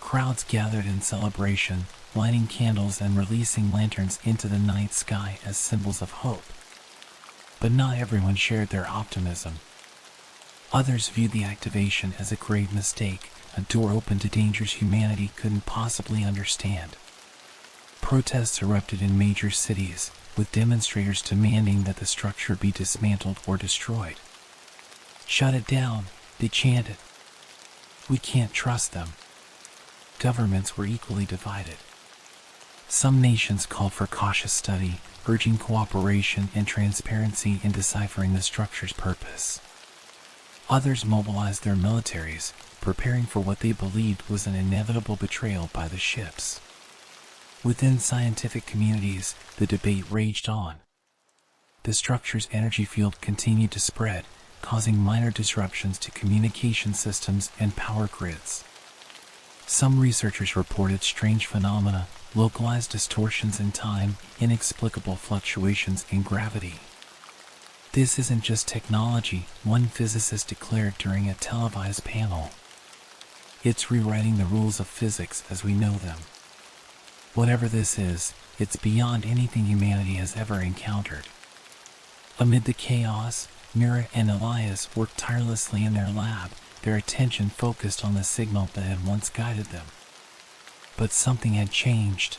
Crowds gathered in celebration, lighting candles and releasing lanterns into the night sky as symbols of hope. But not everyone shared their optimism. Others viewed the activation as a grave mistake, a door open to dangers humanity couldn't possibly understand. Protests erupted in major cities, with demonstrators demanding that the structure be dismantled or destroyed. "Shut it down," they chanted. "We can't trust them." Governments were equally divided. Some nations called for cautious study, urging cooperation and transparency in deciphering the structure's purpose. Others mobilized their militaries, preparing for what they believed was an inevitable betrayal by the ships. Within scientific communities, the debate raged on. The structure's energy field continued to spread, causing minor disruptions to communication systems and power grids. Some researchers reported strange phenomena, localized distortions in time, inexplicable fluctuations in gravity. "This isn't just technology," one physicist declared during a televised panel. "It's rewriting the rules of physics as we know them." Whatever this is, it's beyond anything humanity has ever encountered. Amid the chaos, Mira and Elias worked tirelessly in their lab, their attention focused on the signal that had once guided them. But something had changed.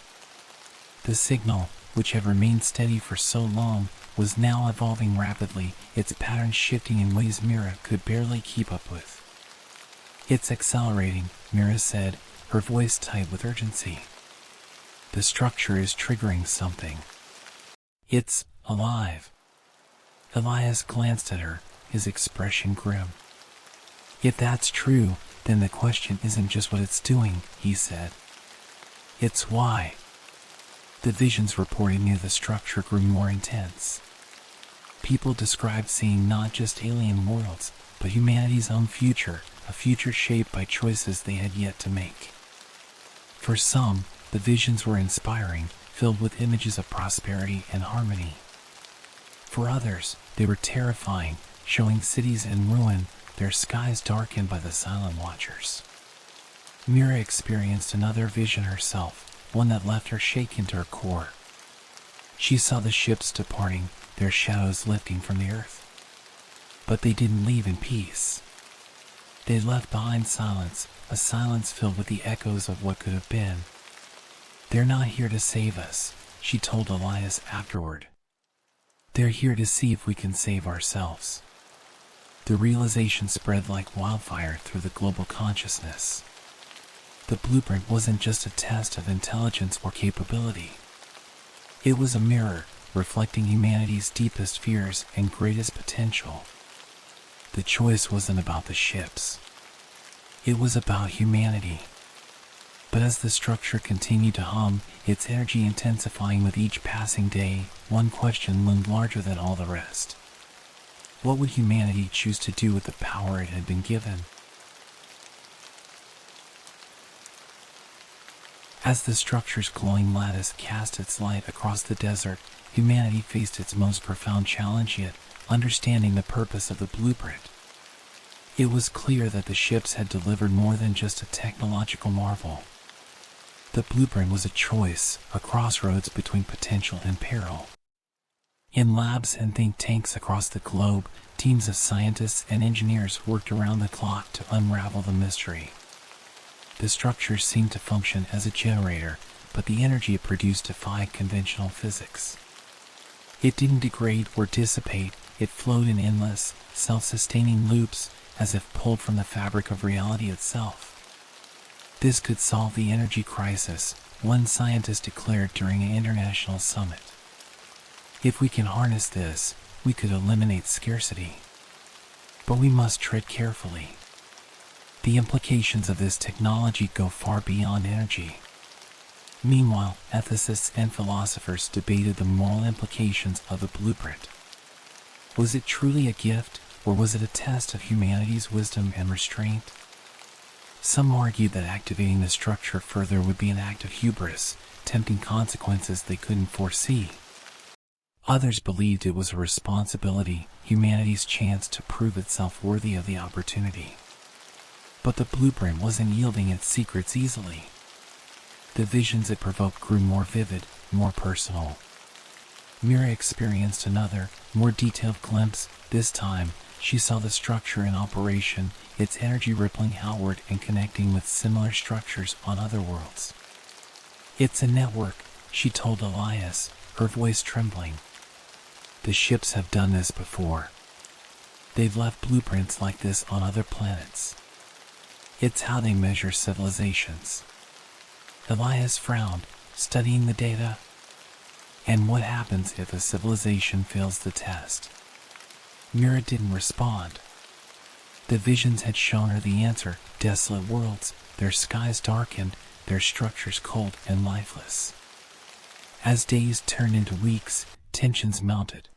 The signal, which had remained steady for so long, was now evolving rapidly, its patterns shifting in ways Mira could barely keep up with. "It's accelerating," Mira said, her voice tight with urgency. "The structure is triggering something. It's alive." Elias glanced at her, his expression grim. "If that's true, then the question isn't just what it's doing," he said. It's why the visions reported near the structure grew more intense. People described seeing not just alien worlds, but humanity's own future, a future shaped by choices they had yet to make. For some, the visions were inspiring, filled with images of prosperity and harmony. For others, they were terrifying, showing cities in ruin, their skies darkened by the silent watchers. Mira experienced another vision herself, one that left her shaken to her core. She saw the ships departing, their shadows lifting from the earth. But they didn't leave in peace. They left behind silence, a silence filled with the echoes of what could have been. "They're not here to save us," she told Elias afterward. "They're here to see if we can save ourselves." The realization spread like wildfire through the global consciousness. The blueprint wasn't just a test of intelligence or capability. It was a mirror, reflecting humanity's deepest fears and greatest potential. The choice wasn't about the ships. It was about humanity. But as the structure continued to hum, its energy intensifying with each passing day, one question loomed larger than all the rest. What would humanity choose to do with the power it had been given? As the structure's glowing lattice cast its light across the desert, humanity faced its most profound challenge yet, understanding the purpose of the blueprint. It was clear that the ships had delivered more than just a technological marvel. The blueprint was a choice, a crossroads between potential and peril. In labs and think tanks across the globe, teams of scientists and engineers worked around the clock to unravel the mystery. The structure seemed to function as a generator, but the energy it produced defied conventional physics. It didn't degrade or dissipate, it flowed in endless, self-sustaining loops, as if pulled from the fabric of reality itself. This could solve the energy crisis, one scientist declared during an international summit. If we can harness this, we could eliminate scarcity. But we must tread carefully. The implications of this technology go far beyond energy. Meanwhile, ethicists and philosophers debated the moral implications of the blueprint. Was it truly a gift, or was it a test of humanity's wisdom and restraint? Some argued that activating the structure further would be an act of hubris, tempting consequences they couldn't foresee. Others believed it was a responsibility, humanity's chance to prove itself worthy of the opportunity. But the blueprint wasn't yielding its secrets easily. The visions it provoked grew more vivid, more personal. Mira experienced another, more detailed glimpse. This time, she saw the structure in operation, its energy rippling outward and connecting with similar structures on other worlds. "It's a network," she told Elias, her voice trembling. "The ships have done this before. They've left blueprints like this on other planets. It's how they measure civilizations." Elias frowned, studying the data. "And what happens if a civilization fails the test?" Mira didn't respond. The visions had shown her the answer: desolate worlds, their skies darkened, their structures cold and lifeless. As days turned into weeks, tensions mounted.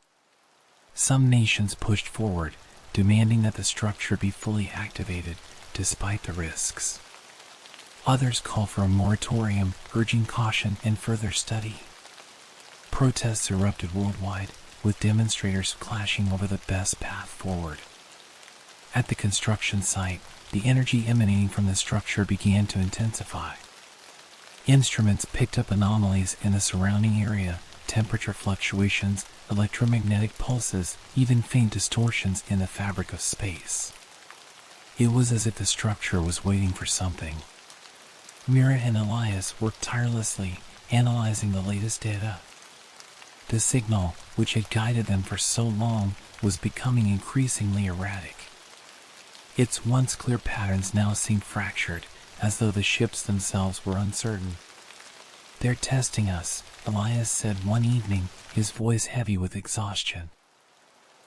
Some nations pushed forward, demanding that the structure be fully activated, despite the risks. Others called for a moratorium, urging caution and further study. Protests erupted worldwide, with demonstrators clashing over the best path forward. At the construction site, the energy emanating from the structure began to intensify. Instruments picked up anomalies in the surrounding area, temperature fluctuations, electromagnetic pulses, even faint distortions in the fabric of space. It was as if the structure was waiting for something. Mira and Elias worked tirelessly, analyzing the latest data. The signal, which had guided them for so long, was becoming increasingly erratic. Its once clear patterns now seemed fractured, as though the ships themselves were uncertain. "They're testing us," Elias said one evening, his voice heavy with exhaustion.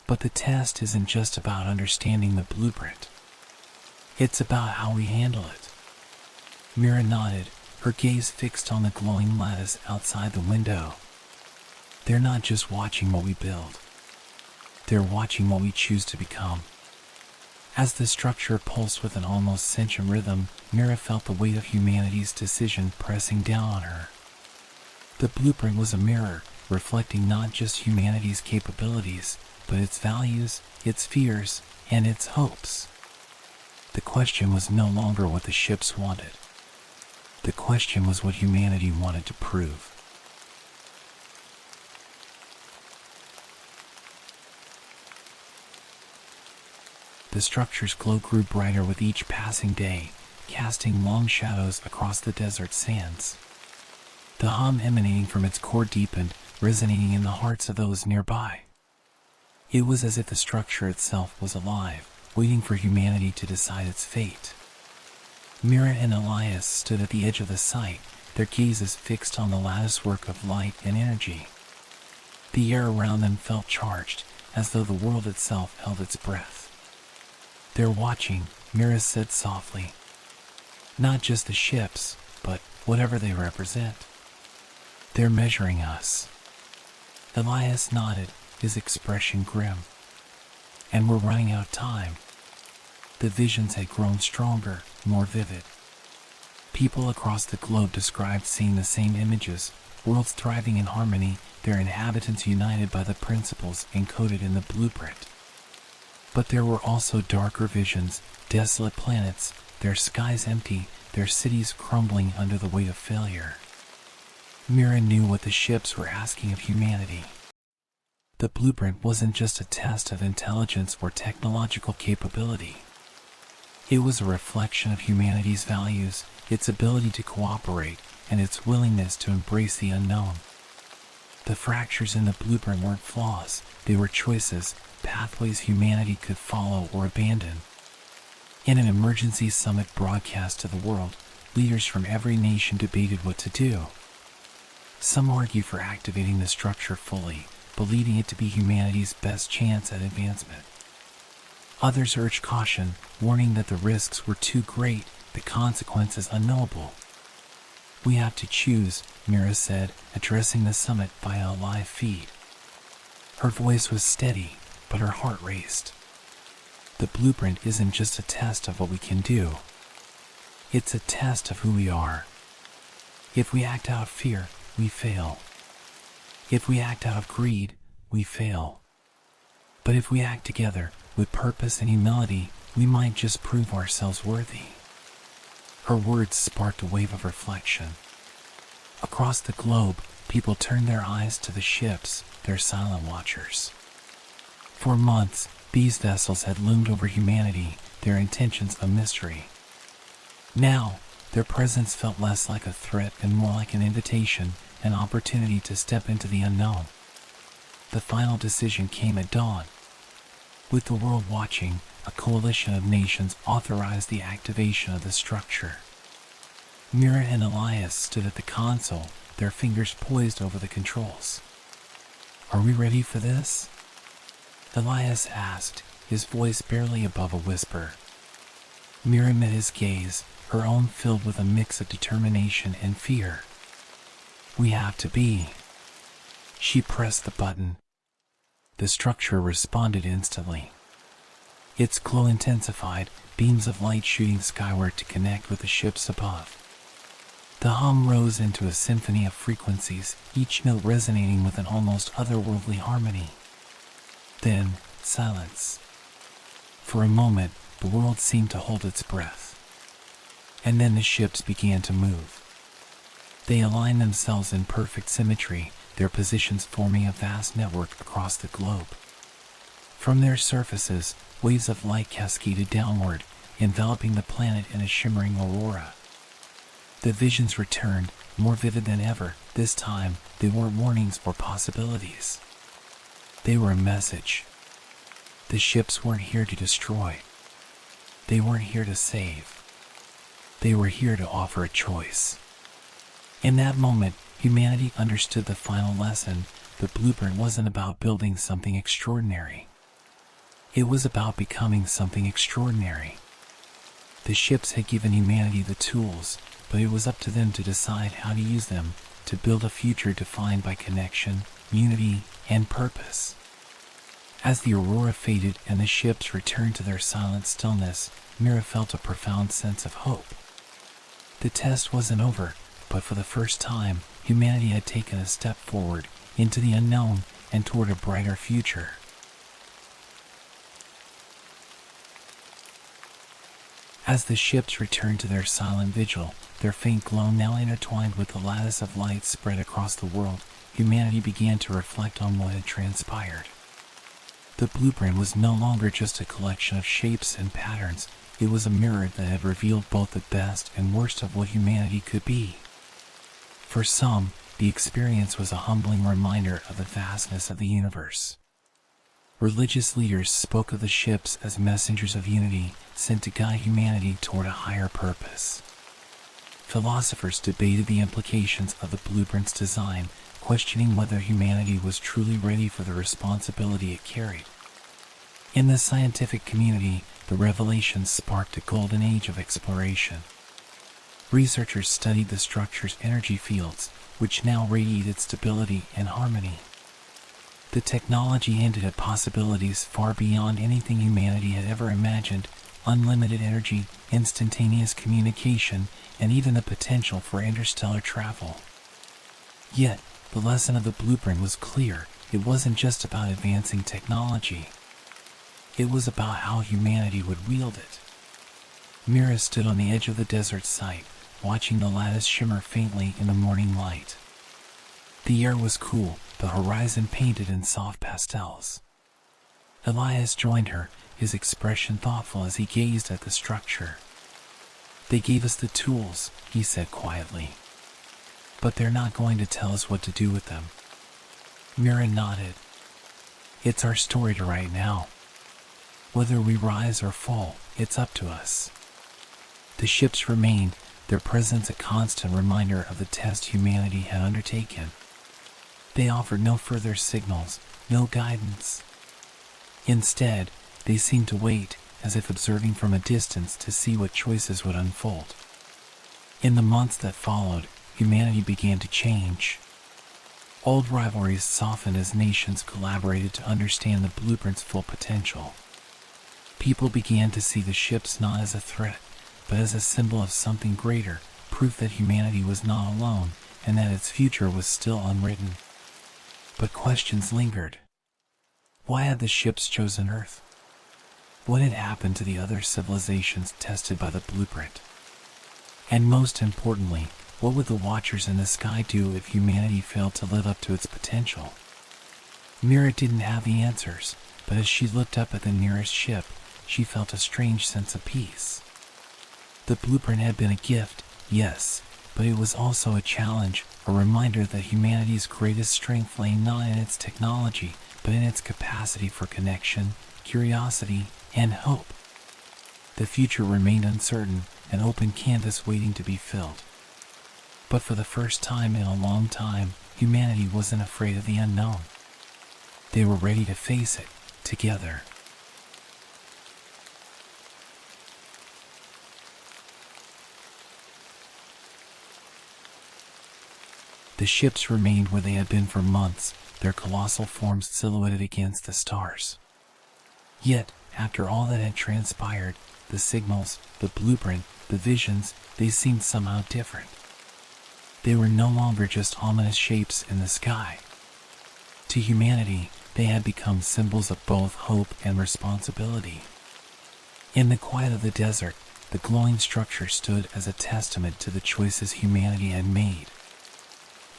"But the test isn't just about understanding the blueprint. It's about how we handle it." Mira nodded, her gaze fixed on the glowing lattice outside the window. They're not just watching what we build. They're watching what we choose to become. As the structure pulsed with an almost sentient rhythm, Mira felt the weight of humanity's decision pressing down on her. The blueprint was a mirror, reflecting not just humanity's capabilities, but its values, its fears, and its hopes. The question was no longer what the ships wanted. The question was what humanity wanted to prove. The structure's glow grew brighter with each passing day, casting long shadows across the desert sands. The hum emanating from its core deepened, resonating in the hearts of those nearby. It was as if the structure itself was alive, waiting for humanity to decide its fate. Mira and Elias stood at the edge of the site, their gazes fixed on the latticework of light and energy. The air around them felt charged, as though the world itself held its breath. "They're watching," Mira said softly. "Not just the ships, but whatever they represent. They're measuring us." Elias nodded, his expression grim. "And we're running out of time." The visions had grown stronger, more vivid. People across the globe described seeing the same images, worlds thriving in harmony, their inhabitants united by the principles encoded in the blueprint. But there were also darker visions, desolate planets, their skies empty, their cities crumbling under the weight of failure. Mira knew what the ships were asking of humanity. The blueprint wasn't just a test of intelligence or technological capability. It was a reflection of humanity's values, its ability to cooperate, and its willingness to embrace the unknown. The fractures in the blueprint weren't flaws, they were choices, pathways humanity could follow or abandon. In an emergency summit broadcast to the world, leaders from every nation debated what to do. Some argued for activating the structure fully, believing it to be humanity's best chance at advancement. Others urged caution, warning that the risks were too great, the consequences unknowable. "We have to choose," Mira said, addressing the summit via a live feed. Her voice was steady, but her heart raced. The blueprint isn't just a test of what we can do. It's a test of who we are. If we act out of fear, we fail. If we act out of greed, we fail. But if we act together, with purpose and humility, we might just prove ourselves worthy. Her words sparked a wave of reflection. Across the globe, people turned their eyes to the ships, their silent watchers. For months, these vessels had loomed over humanity, their intentions a mystery. Now, their presence felt less like a threat and more like an invitation, an opportunity to step into the unknown. The final decision came at dawn. With the world watching, a coalition of nations authorized the activation of the structure. Mira and Elias stood at the console, their fingers poised over the controls. "Are we ready for this?" Elias asked, his voice barely above a whisper. Mira met his gaze, her own filled with a mix of determination and fear. "We have to be." She pressed the button. The structure responded instantly. Its glow intensified, beams of light shooting skyward to connect with the ships above. The hum rose into a symphony of frequencies, each note resonating with an almost otherworldly harmony. Then, silence. For a moment, the world seemed to hold its breath. And then the ships began to move. They aligned themselves in perfect symmetry, their positions forming a vast network across the globe. From their surfaces, waves of light cascaded downward, enveloping the planet in a shimmering aurora. The visions returned, more vivid than ever. This time, they weren't warnings or possibilities. They were a message. The ships weren't here to destroy. They weren't here to save. They were here to offer a choice. In that moment, humanity understood the final lesson. The blueprint wasn't about building something extraordinary. It was about becoming something extraordinary. The ships had given humanity the tools, but it was up to them to decide how to use them to build a future defined by connection, unity, and purpose. As the aurora faded and the ships returned to their silent stillness, Mira felt a profound sense of hope. The test wasn't over, but for the first time, humanity had taken a step forward into the unknown and toward a brighter future. As the ships returned to their silent vigil, their faint glow now intertwined with the lattice of light spread across the world, humanity began to reflect on what had transpired. The blueprint was no longer just a collection of shapes and patterns, it was a mirror that had revealed both the best and worst of what humanity could be. For some, the experience was a humbling reminder of the vastness of the universe. Religious leaders spoke of the ships as messengers of unity, sent to guide humanity toward a higher purpose. Philosophers debated the implications of the blueprint's design, questioning whether humanity was truly ready for the responsibility it carried. In the scientific community, the revelations sparked a golden age of exploration. Researchers studied the structure's energy fields, which now radiated stability and harmony. The technology hinted at possibilities far beyond anything humanity had ever imagined: unlimited energy, instantaneous communication, and even the potential for interstellar travel. Yet, the lesson of the blueprint was clear. It wasn't just about advancing technology. It was about how humanity would wield it. Mira stood on the edge of the desert site, watching the lattice shimmer faintly in the morning light. The air was cool, the horizon painted in soft pastels. Elias joined her, his expression thoughtful as he gazed at the structure. "They gave us the tools," he said quietly. "But they're not going to tell us what to do with them." Mira nodded. "It's our story to write now. Whether we rise or fall, it's up to us." The ships remained, their presence a constant reminder of the test humanity had undertaken. They offered no further signals, no guidance. Instead, they seemed to wait, as if observing from a distance to see what choices would unfold. In the months that followed, humanity began to change. Old rivalries softened as nations collaborated to understand the blueprint's full potential. People began to see the ships not as a threat, but as a symbol of something greater, proof that humanity was not alone and that its future was still unwritten. But questions lingered. Why had the ships chosen Earth? What had happened to the other civilizations tested by the blueprint? And most importantly, what would the Watchers in the sky do if humanity failed to live up to its potential? Mira didn't have the answers, but as she looked up at the nearest ship, she felt a strange sense of peace. The blueprint had been a gift, yes, but it was also a challenge, a reminder that humanity's greatest strength lay not in its technology, but in its capacity for connection, curiosity, and hope. The future remained uncertain, an open canvas waiting to be filled. But for the first time in a long time, humanity wasn't afraid of the unknown. They were ready to face it, together. The ships remained where they had been for months, their colossal forms silhouetted against the stars. Yet, after all that had transpired, the signals, the blueprint, the visions, they seemed somehow different. They were no longer just ominous shapes in the sky. To humanity, they had become symbols of both hope and responsibility. In the quiet of the desert, the glowing structure stood as a testament to the choices humanity had made.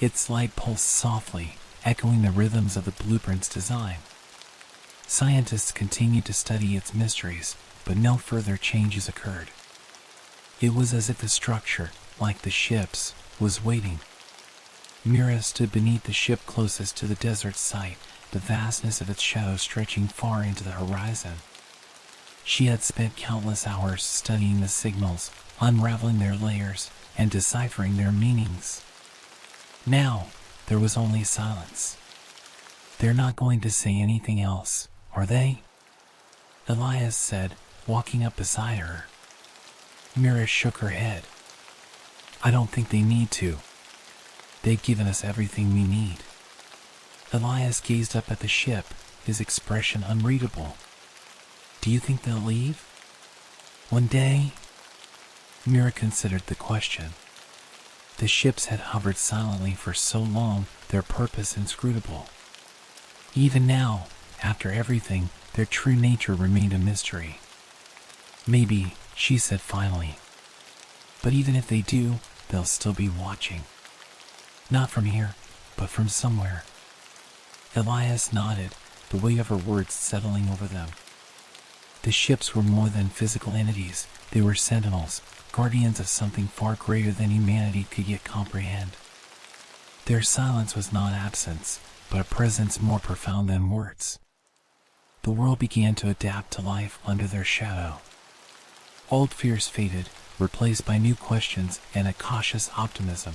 Its light pulsed softly, echoing the rhythms of the blueprint's design. Scientists continued to study its mysteries, but no further changes occurred. It was as if the structure, like the ships, was waiting. Mira stood beneath the ship closest to the desert site, the vastness of its shadow stretching far into the horizon. She had spent countless hours studying the signals, unraveling their layers, and deciphering their meanings. Now, there was only silence. "They're not going to say anything else, are they?" Elias said, walking up beside her. Mira shook her head. I don't think they need to. They've given us everything we need. Elias gazed up at the ship, his expression unreadable. Do you think they'll leave? One day? Mira considered the question. The ships had hovered silently for so long, their purpose inscrutable. Even now, after everything, their true nature remained a mystery. Maybe, she said finally. But even if they do, they'll still be watching. Not from here, but from somewhere. Elias nodded, the weight of her words settling over them. The ships were more than physical entities. They were sentinels, guardians of something far greater than humanity could yet comprehend. Their silence was not absence, but a presence more profound than words. The world began to adapt to life under their shadow. Old fears faded, replaced by new questions and a cautious optimism.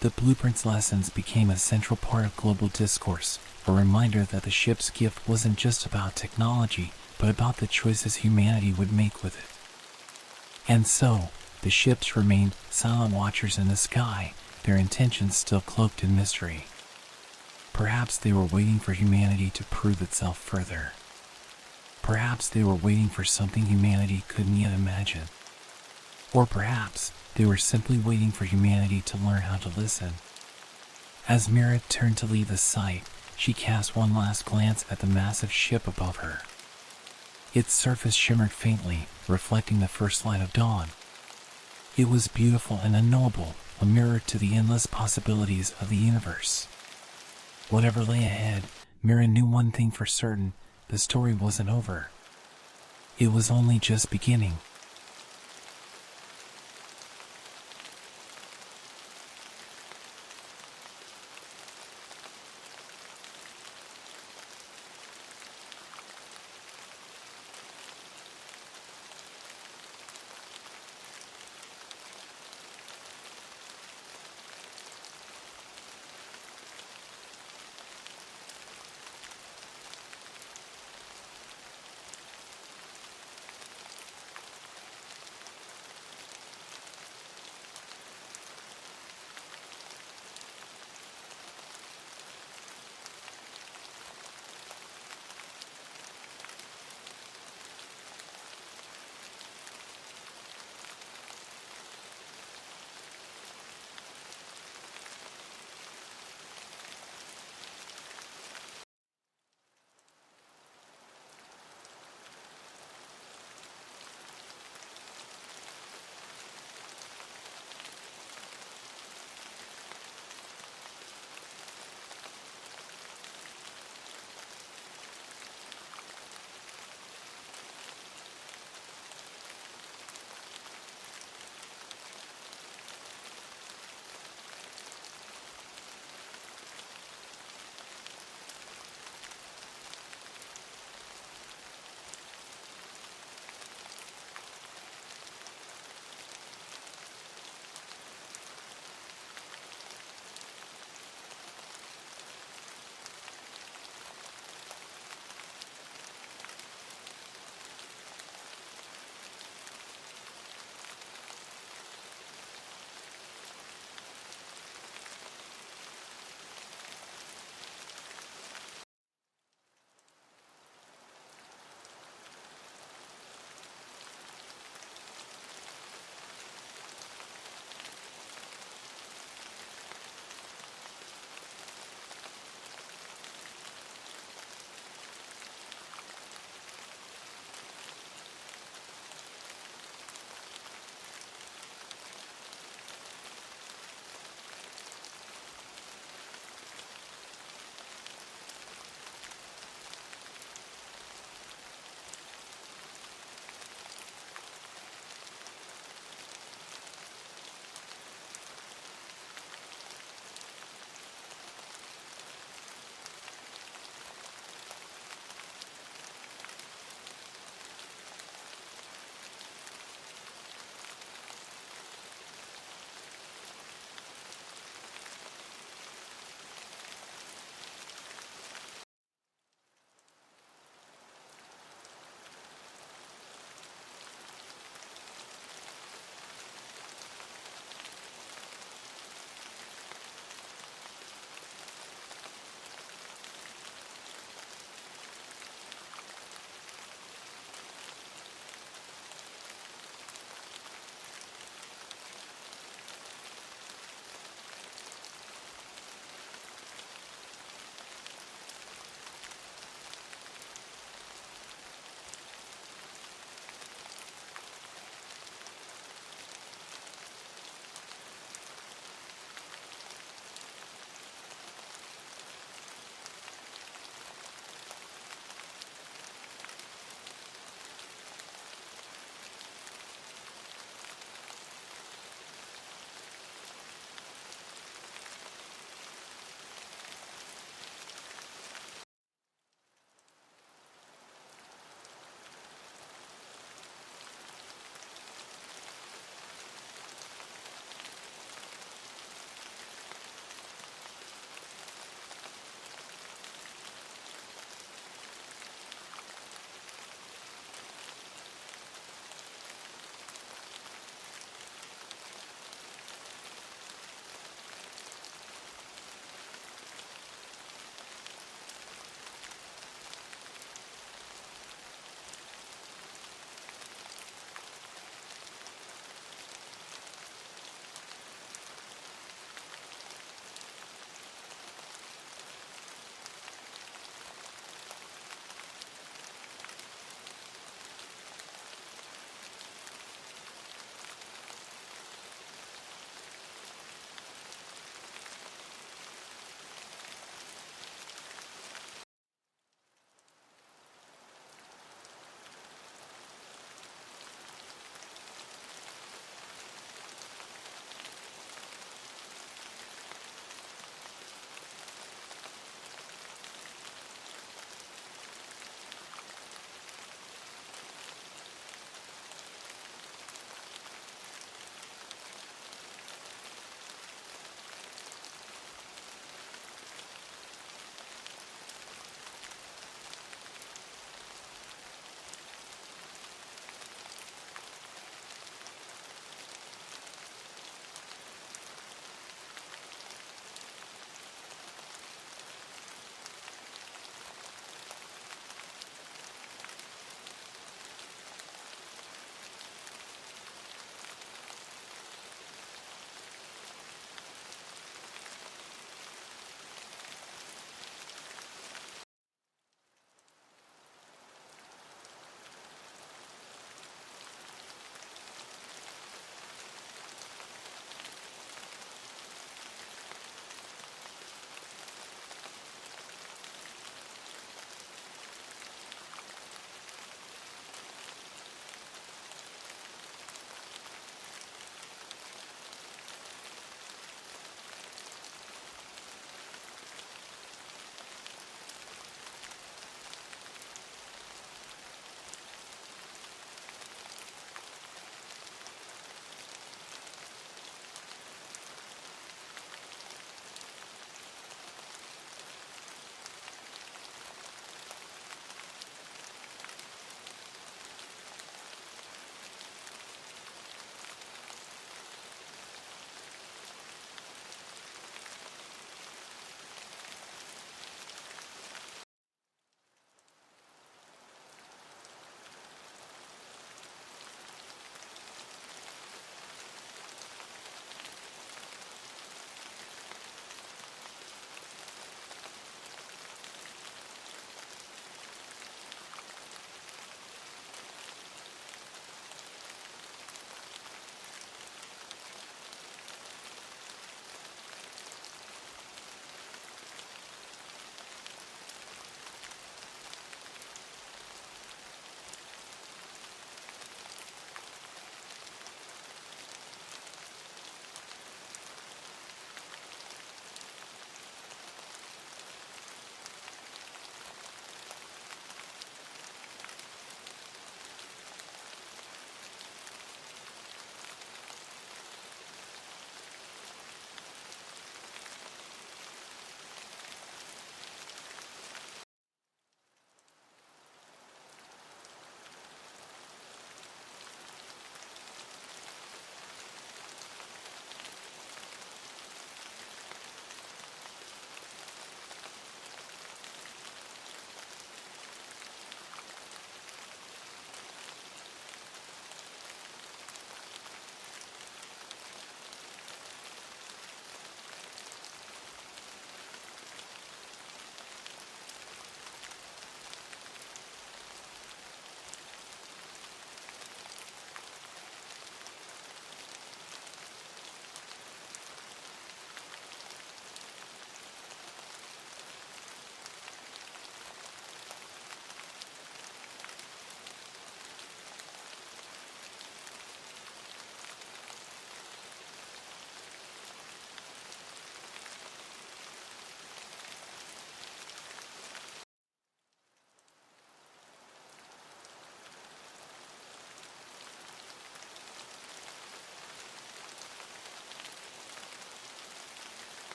The blueprint's lessons became a central part of global discourse, a reminder that the ship's gift wasn't just about technology, but about the choices humanity would make with it. And so, the ships remained silent watchers in the sky, their intentions still cloaked in mystery. Perhaps they were waiting for humanity to prove itself further. Perhaps they were waiting for something humanity couldn't yet imagine. Or perhaps they were simply waiting for humanity to learn how to listen. As Mira turned to leave the site, she cast one last glance at the massive ship above her. Its surface shimmered faintly, reflecting the first light of dawn. It was beautiful and unknowable, a mirror to the endless possibilities of the universe. Whatever lay ahead, Mira knew one thing for certain: the story wasn't over. It was only just beginning.